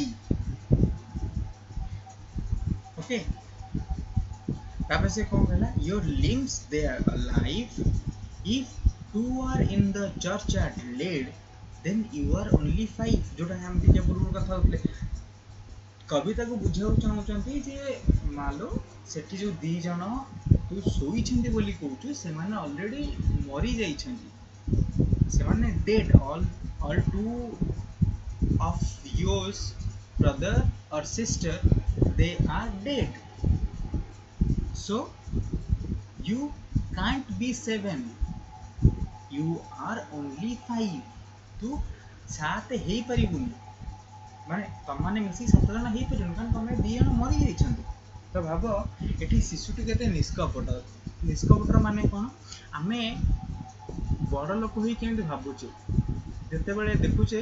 ओके तापर से कौन कहला your limbs they are alive if two are in the churchyard laid then you are only 5 जोटा हम टिके पूर्व कथा होतले कविता को बुझाउ चाहउचंती जे मालो सेठी जो दी जण तू सोई छंती बोली कहउछु से माने ऑलरेडी मरी जाई छंती से माने dead all two of yours brother or sister they are dead so you can't be 7 you are only 5 तू सात हेई परिबुनी माने तम माने मिसी 7 जन हेई परिबुनी कारण तमे 2 जन मरि जाई छंती तो भाबो एठी शिशुटी केते निष्कपट माने कोन आमे बड़ लोक होई केंति भाबुचे जते बेले देखुचे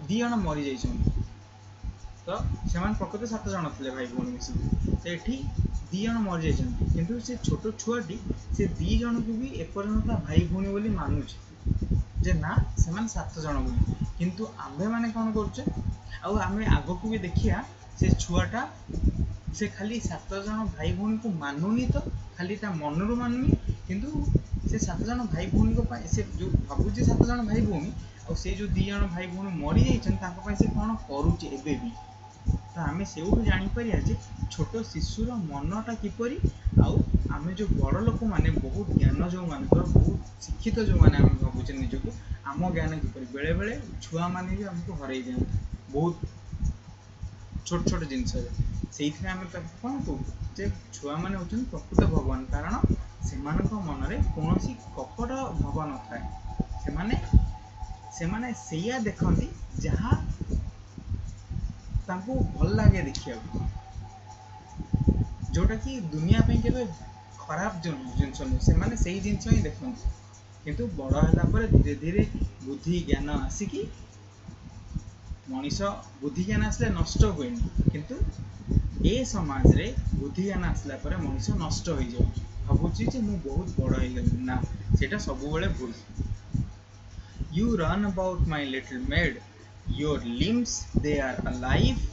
2 जन मरि जाई छंती तो सेमान प्रकृति 7 जन थिले भाई भौणी मिसी तो एठी 2 जन मरि जाई छंती किंतु से छोटो छुआटी से 2 जन को भी एपर्यंत भाई भौणी बोली मानुचे जे ना सेमान 7 जन बोली किंतु आम्भे माने कोन करछे आ आमे आगो को भी देखिया से छुआटा से खाली 7 जन भाई भौणी को मानुनी तो खाली ता मनरु मानुनी किंतु से 7 जन भाई भौणी को पाए से जो भाबुची 7 जन भाई भौणी और से जो 2 जन भाई भौणी मरि जाइछन ताको पाए से कोन करूचे एबे भी तो आमे सेउ जानि परिया जे छोटो शिशुर मनटा किपरि आउ आमे जो बड़ लोक माने बहुत ज्ञान जो माने तो बहुत शिक्षित जो माने आमे भाबुचे निजको आम ज्ञान किपरि बेले बेले छुआ माने भी हमको हरई दे बहुत छोट छोट जिनस से आमे कौन कहू जे छुआ माने होचन प्रकृत भगवान कारण सेमानक मनरे कोनोसी कपट भाव न थाए सेमाने सेया देखंती जहाँ तांको भल लागे देखिया जोटा कि दुनिया पे केबे खराब जिनस नु से माने सही जिनस ही देखंती किंतु बड़ होला पर धीरे धीरे बुद्धि ज्ञान आसिकी मनीष बुद्धि ज्ञान आसले नष्ट हुए किंतु ए समाज रे बुद्धि ज्ञान आसला पर मनीष नष्ट हो जाए भावुची जे मु बहुत बड़ हो गली ना सेटा सब बेले भूल you run about my little maid your limbs they are alive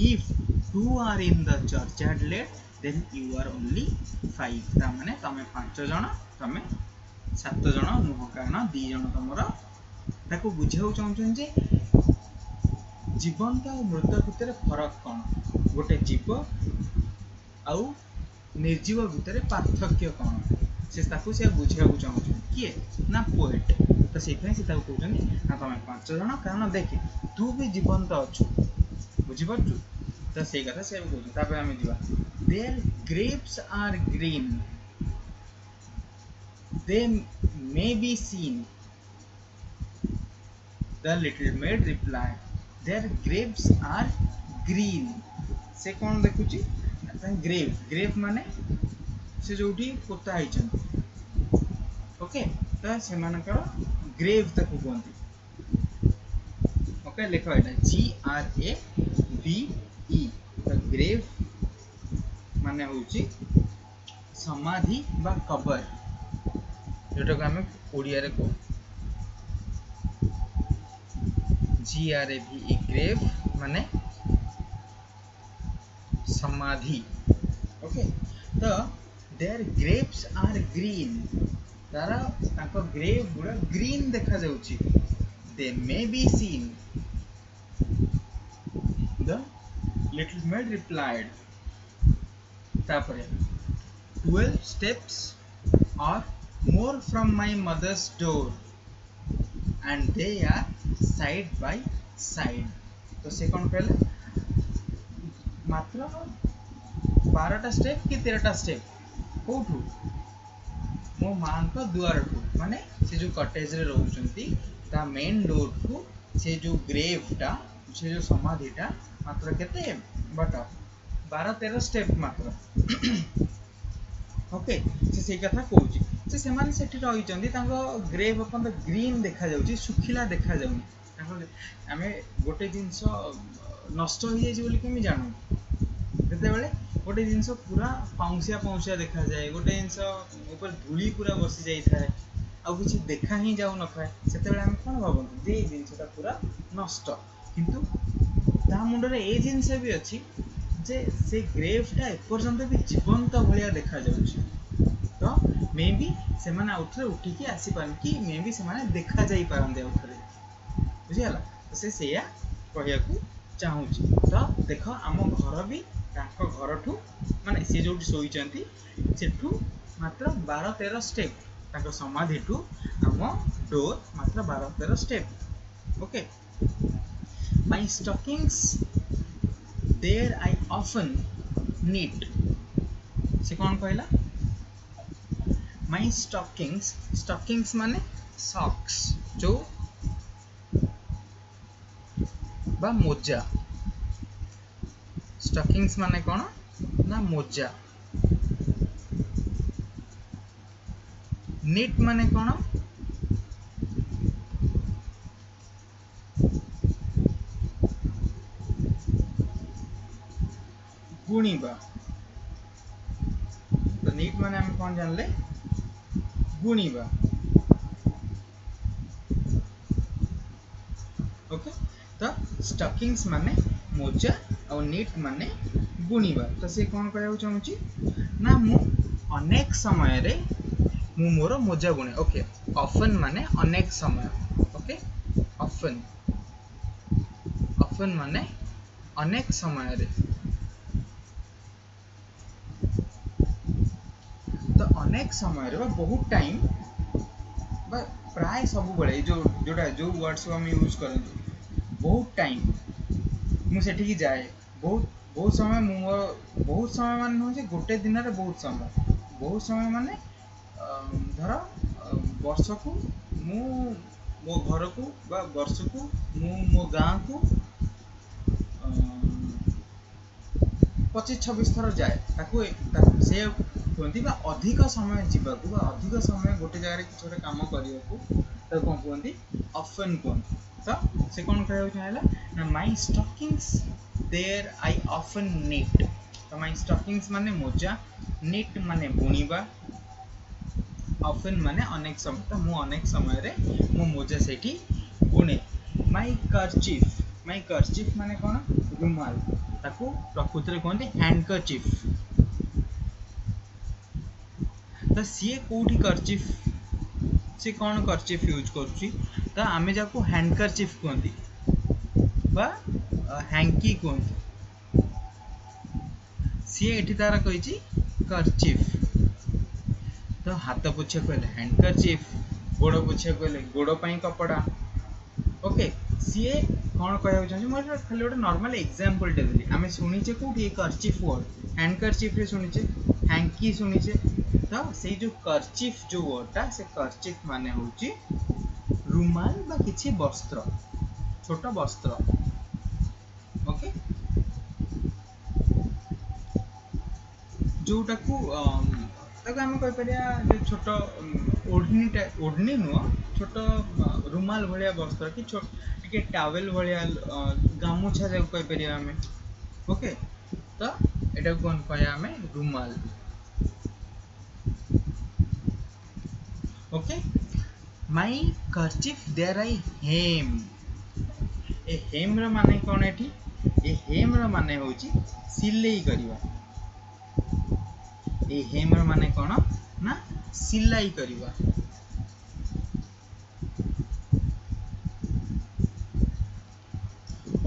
if two are in the churchyard late then you are only 5 ता माने तमे 5 जण तमे 7 जण नुह कारण 2 जण तमरा ताको बुझाउ चाहछन जे जीवंत और मृत भितर फरक कौन गोटे जीव आउ निर्जीव भितर पार्थक्य कौन से ताको से बुझाउ चाहछन किए ना पोएट तो सेथै से ताको कहछन ना तमे 5 जण कारण देख तू भी जीवंत अछु बुझिपारछु तो से कथा से कहछन तापर हम दिबा their graves are green they may be seen the little maid replied their grapes are green से कौन देखुची ग्रेप माने से जोठी पोता आइचन ओके तो से मानकर ग्रेव तक कहंती ओके लिखो एटा GRAVE तो ग्रेव माने होची समाधि बा कबर जोटा को आम ओडिया रे कहू GRAVE ग्रेव माने समाधि ओके तो देयर ग्रेप्स आर ग्रीन तारा ताको ग्रेव गुडा ग्रीन देखा जाउची they may be seen the little maid replied तापरे 12 steps or more from my mother's door and they are side by side तो से कौन कहले मात्र 12टा स्टेप कि 13टा स्टेप कोठू मो मां को दुआर ठू माने से जो कॉटेज रे रहउचंती ता मेन डोर ठू से जो ग्रेव टा से जो समाधिटा मात्र केते बट 12-13 स्टेप मात्र ओके से कथा कहूची से सेमाने सेठी रहिचंदी तांको ग्रेव अपन ग्रीन देखा जाउची सुखिला देखा जाउनी तांको आमे गोटे जिंस नष्ट हो जाई बोली केमी जानु केते बेले गोटे जिंस पूरा पाउसिया देखा जाए गोटे जिंस ऊपर धूली पूरा बसी जाई थाए आ किछि देखा ही जाउ न थाए सेते बेले हम कोन भाबन जे जिंसटा पूरा नष्ट किंतु ता मुंडरे ए जिंस भी अछि जे से ग्रेवटा एपर्यंत भी जीवंत भलिया देखा जाउची तो मे बी से माने आउथरे उठिकी आसी पारन कि मे बी से माने देखा जाई पारन आउथरे बुझियाला तो से सेया कहिया को चाहूची तो देखो आम घर भी ताको घरठू माने से जोटी सोईचंती सेठू मात्र 12-13 स्टेप ताको समाधिठू आम डोर मात्र 12-13 step okay my stockings there I often knit से कौन कहला my stockings माने socks जो बा मोजा stockings माने कौन ना मोजा knit माने कौन गुणीबा तो नीट माने हम कौन जानले गुणीबा ओके तो स्टॉकिंग्स माने मोजा और नीट माने गुणीबा तो से कौन कहया चाहूची ना मु अनेक समय रे मु मोर मोजा गुणे ओके ऑफन माने अनेक समय ओके ऑफन माने अनेक समय रे तो अनेक समय रे बहुत टाइम बा प्राय सब बेले जो जोटा जो वर्ड्स को हम यूज करते बहुत टाइम मु सेठी की जाए बहुत समय मु बहुत समय माने हो जे गोटे दिन रे बहुत समय माने धर वर्ष को मु मो घर को बा वर्ष को मु मो गां को 25-26 थर जाए ताको से कहती अधिक समय जीवाकू अधिक समय गोटे जगह किसी गोटे काम करने को कौन कहती ऑफन कहती तो से कौन कहना चाहिए ना my stockings there I often knit तो माई स्टॉकिंग्स माने मोजा नीट माने बुणीबा ऑफन माने अनेक समय तो मु अनेक समय रे मो मोजा सेठी बुणे माई कर्चीफ माने कौन रुमाल ताकू प्रकृति में कहते हैंडकरचीफ तो सी कौटी कर्चीफ सी कौन कर्चीफ यूज करुच्ची तो आम जाको हैंडकरचीफ कहती हैंकी कहती सी एठी तार कही कर्चीफ तो हाथ पोछा कहले हैंडकरचीफ गोड़ पोछा कहले गोड़ पाई कपड़ा ओके सी कौन कहना चाहिए मोर खाली गोटे नॉर्मल एग्जांपल टे देली आमे सुनिचे कोठी कर्चीफ वर्ड हैंडकरचीफ रे सुनिचे हैंकी सुनिचे तो से जो कर्चीफ जो वर्डटा से कर्चीफ माने होची रुमाल बा किछि वस्त्र छोट वस्त्र ओके जोटा को ताको आमे कहि परिया जे छोट ओढ़नी नुह छोट रुमाल भलिया वस्त्र कि टिके टावेल भलिया गामुछा जाको कहि परिया आमे ओके तो एटा कोन कहया आमे रुमाल ओके माई कर्चीफ देयर आई हेम ए हेम रो माने कोन एठी ए हेम रो माने होची सिलाई करिवा ए हेम रो माने कोन ना सिलाई करिवा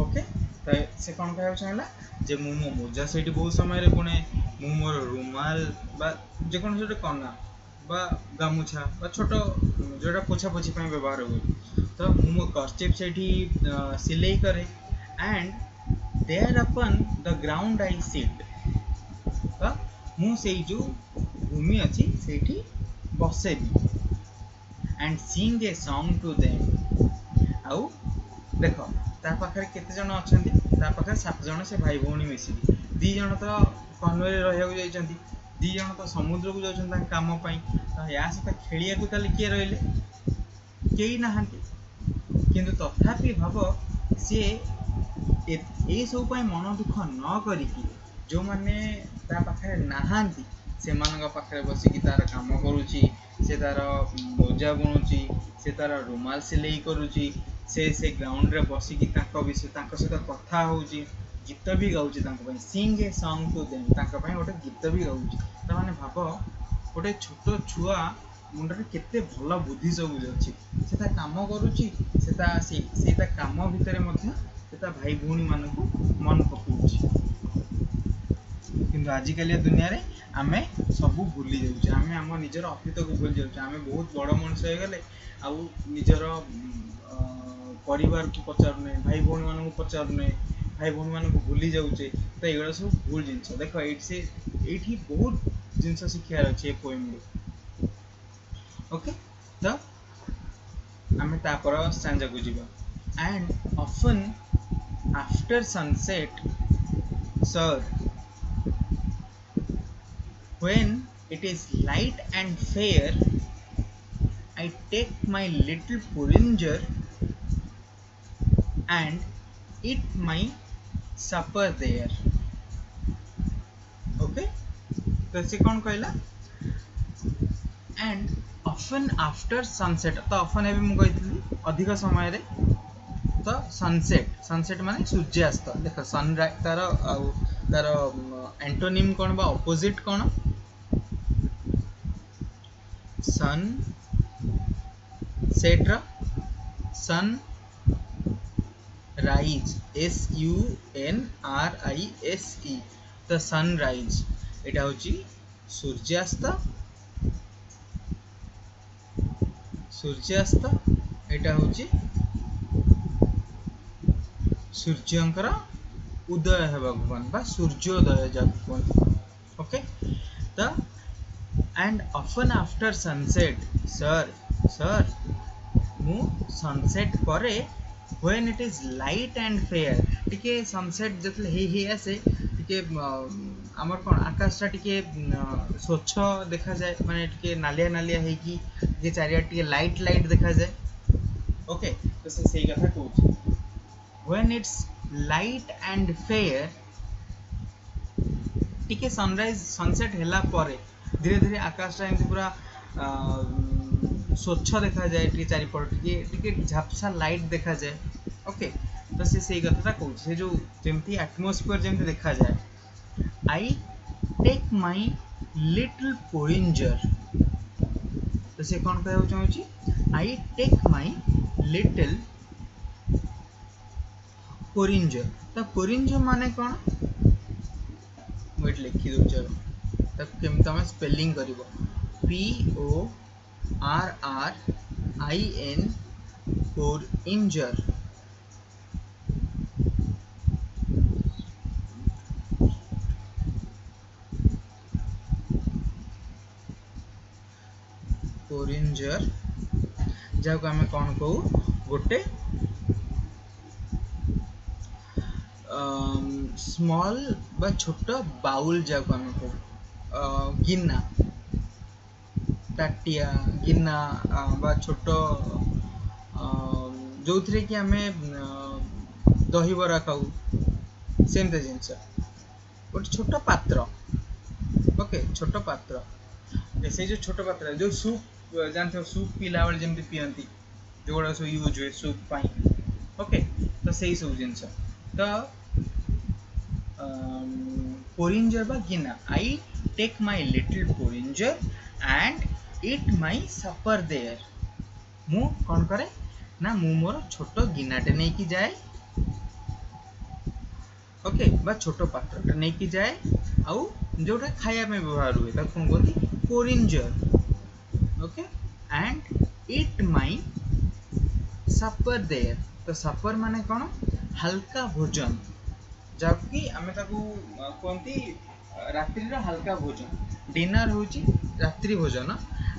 ओके तो से कौन कहना चाहिए जे मु मो मोजा से बहुत समय बुणे मु मोर रुमाल बा जेकोन से कना बा गामुछा बा छोट जोटा पोछा पोछी व्यवहार हुए तो मु मो कर्चीफ से सिलाई करे and there upon the ground I sit तो मु से जो भूमि अच्छी से बसेबी and sing a song to them आउ देख ता पाखरे केते जण अछंती ता पाखरे 7 जण से भाई भौणी मिसिकी 2 जण तो कन्वे रहिया को जाइछंती 2 जण तो समुद्र को जाउछन ता काम पई तो या से खेलिया को ताले के रहले केही नाहंती किंतु तथापि भाव से ए सब पई मन दुख न करिकी जो माने ता पाखरे नाहंती से मानक पाखरे बसिकी तार काम करूची से तार मोजा बुणुची से तार रुमाल सिलाई करूची से ग्राउंड रे बसिकी ताको विषय ताको सहित कथा होउची गीत भी गाउची ताको पई सिंग ए सॉन्ग टू देम ताको पई गोटे गीत भी गाउची त माने भाव गोटे छोट छुआ मुंडरे केते भल बुद्धि सब अछि से ता काम करूची से ता काम भितरे मध्ये से ता भाई भौणी मानको मन पकाउची किंतु आजिकल दुनिया रे आमे सबू भूली जाउछे आमे हम निजर अतीत को भूली जाउछे आमे बहुत बड़ मनुष्य हो गले आउ निजर परिवार को पचारने भाई भौणी मान को पचारने भाई भौणी मान को भूली जाउछे तो एगुड़ा सब भूल जिनस देख एठी बहुत जिनस शिक्षार अच्छे ए पोएम रे ओके तो आमे तापर स्टैंजा को जीवा and often after sunset sir when it is light and fair I take my little porringer and eat my supper there okay तो से कौन कहला and often after sunset तो often अभी मु कहितली अधिक समय रे तो सनसेट माने सूर्यास्त देख सनराइज तार एंटोनिम कौन बा ऑपोजिट कौन sunset sunrise SUNRISE तो सनराइज एटा होची सूर्यास्त एटा होची सूर्यंकर उदय हेबा भगवान बा सूर्योदय जाको ओके तो and often after sunset sir मु सनसेट करे when it is light and fair टिके सनसेट जतले हे आसे टिके टिके आमर कोन आकाशटा टिके स्वच्छ देखा जाए माने टिके नालिया नालिया है कि जे चारिया टिके लाइट लाइट देखा जाए ओके तो से सही कथा कहूँ when its light and fair टिके सनराइज सनसेट हैला परे धीरे धीरे आकाशटा एमती पूरा स्वच्छ देखा जाए टिके चारिपट टिके टिके झापसा लाइट देखा जाए ओके तो से सही कथाटा कहूँ से जो जेमती एटमॉस्फेयर जेमती देखा जाए आई टेक माई लिटिल पोरिंजर तो से कौन कहना चाहूँगी आई टेक माई लिटिल पोरिंजर तो पोरिंजर माने कौन मुझे लिखी दो चलो तब केम तमे स्पेलिंग करिवो PORRIN पोरिंजर पोरिंजर जाको आमे कौन कहू गोटे स्मॉल बा छोट बाउल जाको आमे कहू गिन्ना ताटिया गिन्ना बा छोट जो थी कि आमे दही बरा खाऊ सेमते जिनस गोटे छोट पात्र ओके छोट पात्र से जो छोट पात्र जो सूप जानते सूप पीला बेले जमी पीती जो गुड़ा सब यूज हुए सूप पाई ओके तो सही सब जिनस तो पोरिंजर बा गिना I take my little porringer and eat my supper there मु कौन करे ना मु मोर छोट गिनाटे नहीं कि जाए ओके बा छोट पात्रटे नहीं कि जाए आउ जोटा खाया में व्यवहार हुए ताको कौन कहती porringer okay and eat my supper there तो सपर माने कौन हल्का भोजन जबकि आमे ताकू कहती रात्रि हल्का भोजन डिनर होची रात्रि भोजन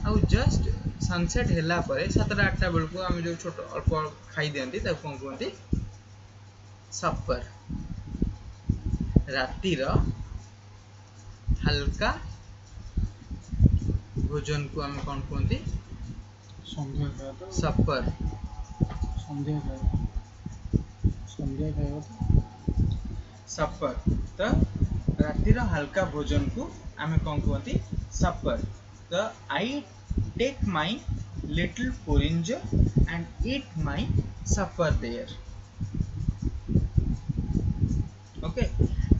आउ जस्ट सनसेट हैला परे 7-8 बेलू आम जो छोट अल्प खाई दियंती ताकू कौन कहती सपर रातिर हल्का भोजन को आम कौन कहती सपर सपर तो रातिर हल्का भोजन को आम कौन कहती सपर तो I take my little porringer and eat my supper there okay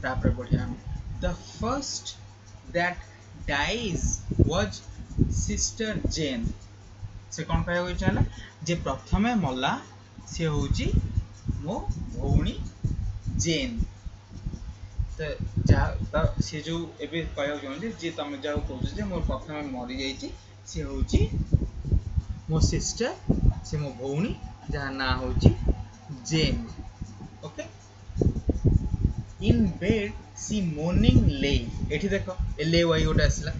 तापर बढ़िया the first that died was sister Jane से कौन कहना चाहला जे प्रथमे मला से होची मो भौणी जेन तो सी जो एबे कहया चाहते जे तुम जाओ कहूँ जे मोर प्रथमे मरी जाइए सी हूँ मो सिस्टर से मो भौणी जहाँ ना हूँ Jane okay in bed C morning lay एठी देखो एले वाई गोटे आसला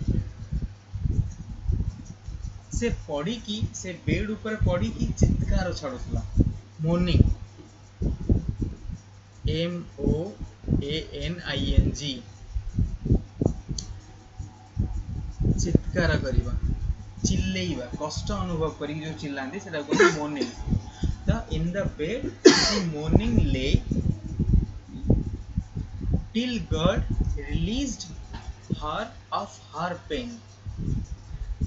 से पड़ी की से बेड ऊपर पड़ी की चित्कार छाड़ुला मॉर्निंग MOANING चित्कार करिबा चिल्लेइबा कष्ट अनुभव करी जो चिल्लांती सेटा को morning the in the bed C morning ले till God released her of her pain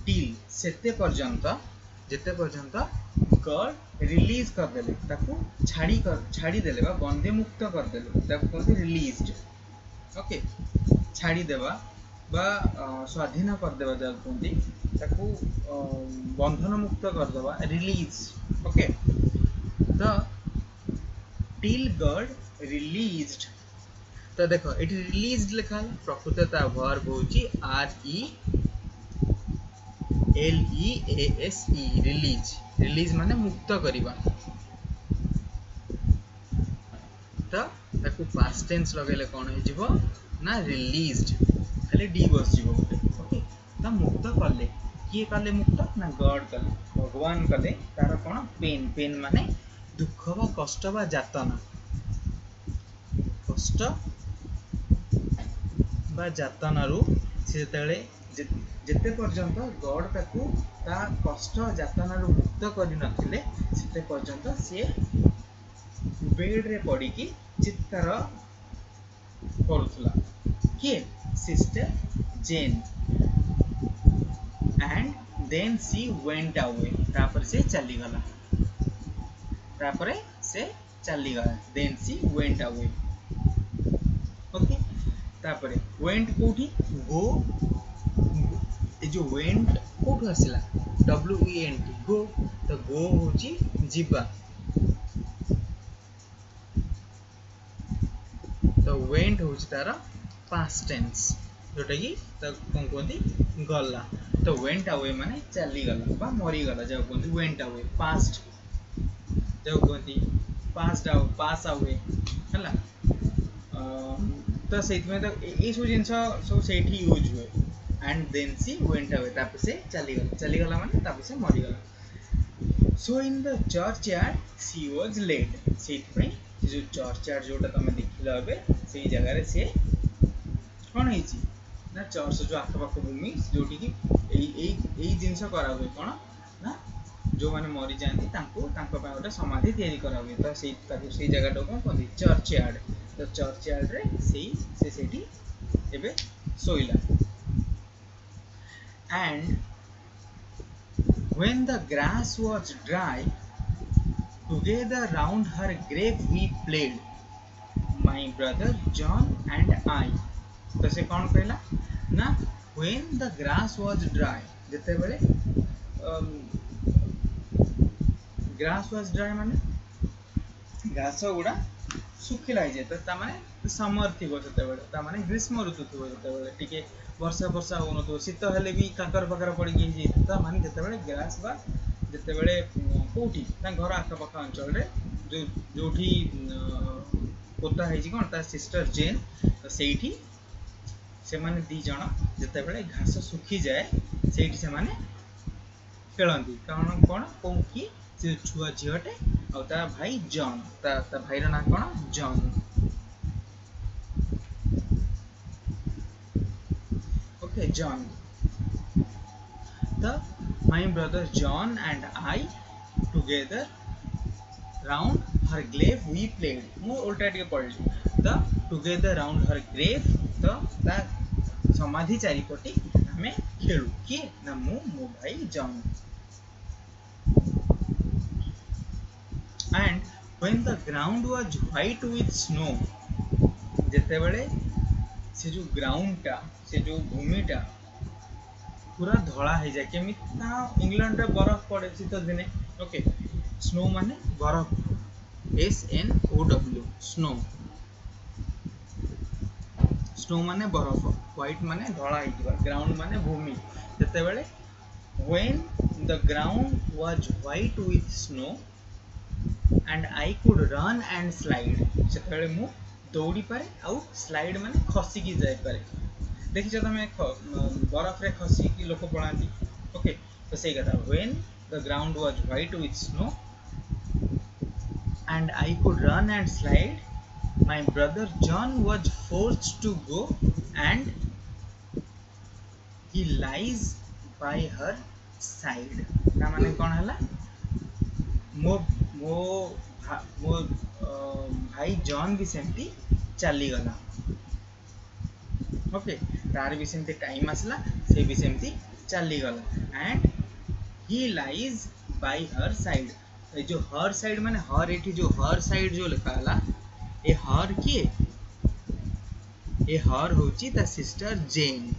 till सेते पर्यंत जेते पर्यंत God रिलीज कर देले ताकू छाड़ी देले बा बंधे मुक्त कर देले ताकू कहते रिलीज्ड ओके छाड़ी देबा बा स्वाधीन कर देबा जाकू कहते ताकू बंधन मुक्त कर देबा रिलीज ओके तो till God released तो देखो ये रिलीज लिखा है प्रकृत वर्ब होची RELEASE रिलीज रिलीज माने मुक्त करिबा तो ताकू पास्ट टेंस लगेले कोन हे जिवो ना रिलीज्ड खाली डी बस जिवो ओके तो मुक्त करले किए कले मुक्त ना गॉड कले भगवान कले तार कोन पेन पेन माने दुख बा कष्ट बा यातना कष्ट बा जातनारू से जेतेबेले जेते पर्यंत गॉड ताकू ता कष्ट जातनारू मुक्त करि नथिले सेते पर्यंत से बेड रे पड़ी की चित्तर करुथला किए sister Jane and then she went away तापर से चली गला तापर से चली गला then she went away okay तापर वेंट कोठी गो ए जो वेंट कोठु आसिला W E N T go तो गो होची जिबा तो वेंट होची तारा पास्ट टेंस जोटा की तो कोन कोंती गला तो वेंट अवे माने चली गला बा मरी गला जो कोंती वेंट अवे पास्ट जो कोंती पास अवे हला तो सेठ में तो ए सब जिंस सब सेठी यूज हुए and then she went away तापर से चली गला माने तापर से मरी गला so in the churchyard she was laid सेठ में जो चर्च यार्ड जोटा तमे देखिला अबे सेही जगह रे से कोन हेची ना चर्च जो आखपाख भूमि जोटी की एई जिंस करा हुए कोन ना जो माने मरी जांती तांको तांको पा ओटा समाधि तयारी करा हुए तो सेही जगह को कोन चर्च यार्ड तो चर्च यार्ड रे से सेठी एबे सोइला and when the grass was dry together round her grave we played my brother John and I तो से कौन कहला ना when the grass was dry जते बेले grass was dry माने घास गुड़ा सुखिला जाए तो ता माने समर थिबो जते बेले ता माने ग्रीष्म ऋतु थिबो जते बेले टिके वर्षा हो न तो शीत हेले भी काकर पकर पड़ी गई ता माने जते बेले ग्रास बा जते बेले कोठी ता घर आखपाख अंचल रे जो जोठी पोता है कोन ता सिस्टर जेन तो सेठी से माने दी जण जते बेले घास सुखी जाए सेठी से माने खेलंती कारण कोन को की से छुआ झियोटे आ ता भाई जॉन ता भाई रा ना कोन John okay John the my brother John and I together round her grave we played more already पढ़ली the together round her grave the ता समाधि चारिपटी हमें खेलु किए ना मो भाई John and when the ground was white with snow जेते बेले से जो ग्राउंड टा से जो भूमि टा पूरा धला हो जाए केमी इंग्लैंड रे बरफ पड़े शीत दिने ओके स्नो माने बरफ SNOW स्नो स्नो माने बरफ व्हाइट माने धला हो ग्राउंड माने भूमि जते बेले when the ground was white with snow and I could run and slide जते बेले मु दौड़ी पारे आउ स्लाइड माने खसी की जाय पारे देखिଛ तमे बरफ रे खसी की लोक पळांती ओके तो सही कथा when the ground was white with snow and I could run and slide my brother John was forced to go and he lies by her side ना माने कोन हला मो मो मो भाई जॉन भी सेमती चली गला ओके तार भी सेमती टाइम आसला से भी सेमती चली गला and he lies by her side ए जो हर साइड माने हर एठी जो हर साइड जो लिखा हला ए हर किए ए हर होची ता सिस्टर जेन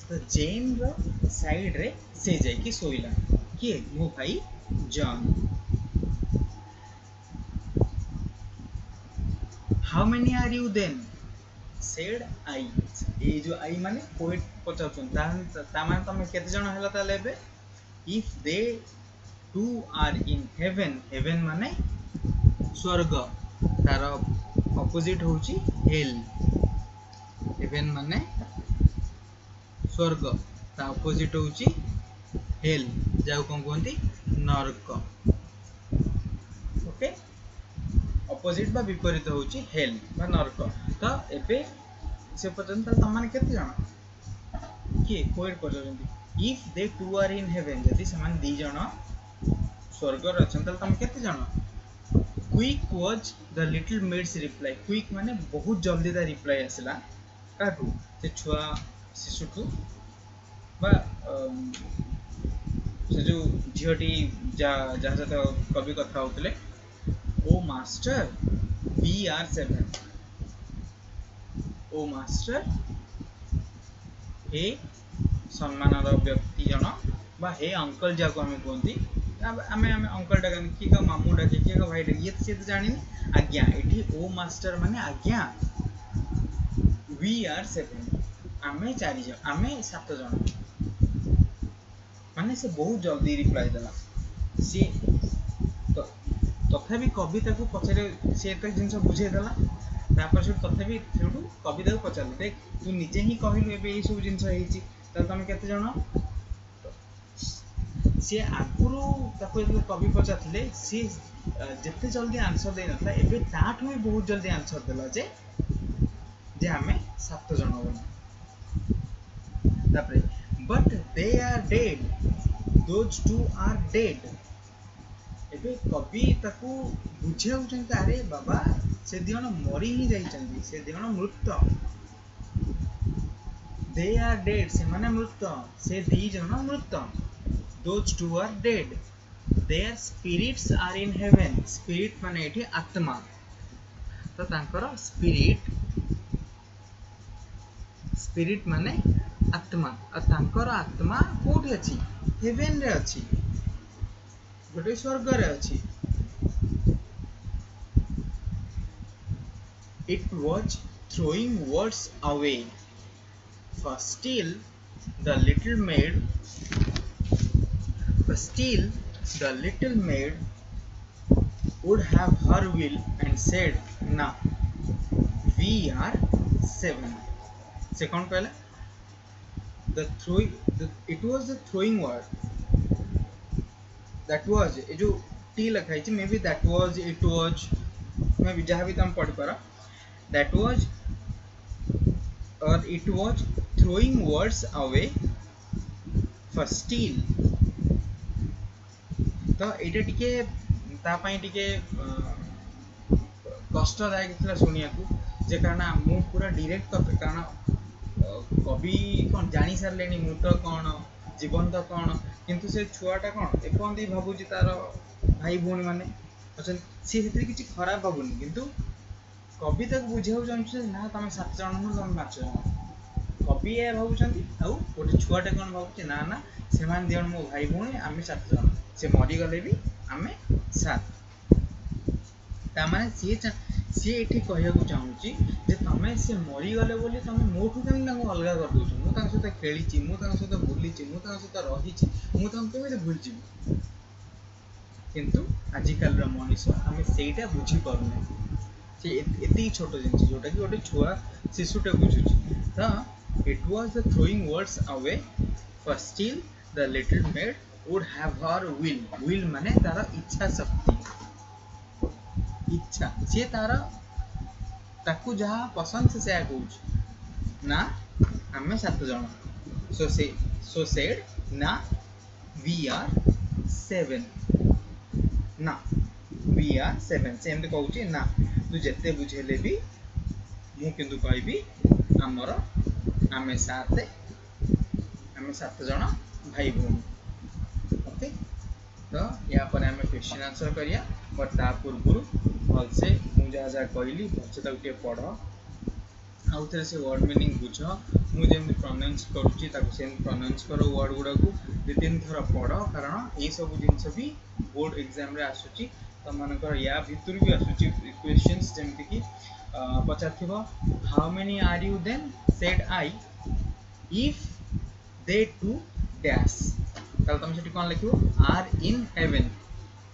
तो जेन रो साइड रे से जाय की सोइला किए मो भाई John how many are you then said I ए जो आई माने पोएट पचाउछन ता माने तमे केते जण हला ता लेबे if they two are in heaven माने स्वर्ग तार ऑपोजिट होची हेल हेवन माने स्वर्ग ता ऑपोजिट होची हेल जाउ कोन कोंती नरक ओके ऑपोजिट बा विपरीत होची हेल बा नरक तो एबे से पर्यंत तुम माने केते जण किए कोएड करछन्ती if they two are in heaven जदि समान दी जण स्वर्ग रे अछन त तुम केते जण quick was the little maid's reply quick माने बहुत जल्दी दा रिप्लाई आसला काटू से छुआ शिशुठू बा से जो झीटी जहाँ सहित कवि कथा होते O master we are 7 O master हे सम्मानर व्यक्ति जन बा हे अंकल जाको आम कहती आम अंकल डाकनी किए का मामू डाके किए का भाई डाके ये तो जानी आज्ञा ये ओ मास्टर माने आज्ञा वी आर 7 आमे 4 जन आमे 7 जन माने से बहुत जल्दी रिप्लाई देला सी तो तथापि कविता को पचारे से तो जिनस बुझे देला तापर से तथापि सेठू कविता को पचार देख तू निजे ही कहलु एबे ए सब जिनस हेची त तुम केते जण सी आगुरु ताको कवि पचारथिले सी जिते जल्दी आंसर दे नथला एबे ताठू भी बहुत जल्दी आंसर देला जे हमें 7 जण होना तापर but they are dead those two are dead एबे कवि ताको बुझाउ चंत अरे बाबा से दिहन मरी ही जाइचंदी से दिहन मृत दे आर डेड से माने मृत से दी जण मृत those two are dead their spirits are in heaven spirit माने एठी आत्मा तो तांकर स्पिरिट माने आत्मा और तांकर आत्मा कोठी अछि हेवन रे अछि गोटे स्वर्ग रे अछि it was throwing words away for still the little maid would have her will and said now we are 7 second पहले it was the throwing word that was ए जो टी लिखा है may be that was it was मे भी जहाँ भी तुम पढ़ पारा that was or it was throwing words away for steal तो एटा टिके ता पई टिके कष्टदायक थिला सुनिया को जे कारण मु पूरा डायरेक्ट कारण कवि कौन जानी सारे मृत कौन जीवंत कौन किंतु से छुआटा कौन एपंदी भावुची तार भाई भौणी माने अच्छा सी किसी खराब भावुनी किंतु कविता को बुझाऊ चाहूँ ना तुम 7 जन नु तुम 5 जन कवि ए भावुचंती आउ गोटे छुआटे कौन भावुची ना ना से मान दियन मो भाई भौणी आमे 7 जन से मरी गले भी आमे 7 ता माने सी एठी कहया को चाहूची जे तमे से मरी गले बोली तमे मोठू केन ना अलगा कर दोछ मु ताक सहित खेलीची मु ताक सहित बुलीची मु ताक सहित रहीची मु ताक केमे भूलची किंतु आजिकल रा मनुष्य आमे सेटा बुझी पारुने से एती छोट जिंस जोटा कि गोटे छुआ शिशुटे बुझुची त it was the throwing words away for still the little made would have her will माने तार इच्छा शक्ति इच्छा से तार ताकू जहाँ पसंद से कहूँ ना आमे 7 जन सो सेड ना वी आर 7 ना वी आर 7 से एमती कहूँ ना तू जिते बुझेले भी मु किंतु कहबी आमर आमे 7 जन भाई भौणी ओके तो या पर आमे क्वेश्चन आंसर करिया बट ता पूर्व भलसे मु जहाँ जहाँ कहली भलसे ताके पढ़ आउ थे से वर्ड मीनिंग बुझ मुझे प्रोनाउंस करुच्ची सेम प्रोनाउंस कर वर्ड गुड़ा को 2-3 थर पढ़ कारण ये सब जिनस भी बोर्ड एग्जाम रे आसुची तो मानकर या भितर भी आसुची क्वेश्चंस जेमति कि पचारथिबो how many are you then said I if they two dash ताल तुम सेठी कोन लिखिबो are in heaven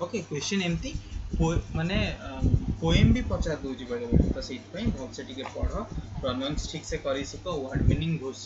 okay question एमती माने पोएम भी पचार दूची बेले बेले तो से भलसे टिके पढ़ प्रोनाउंस ठीक से करी सिख वर्ड मीनिंग घोष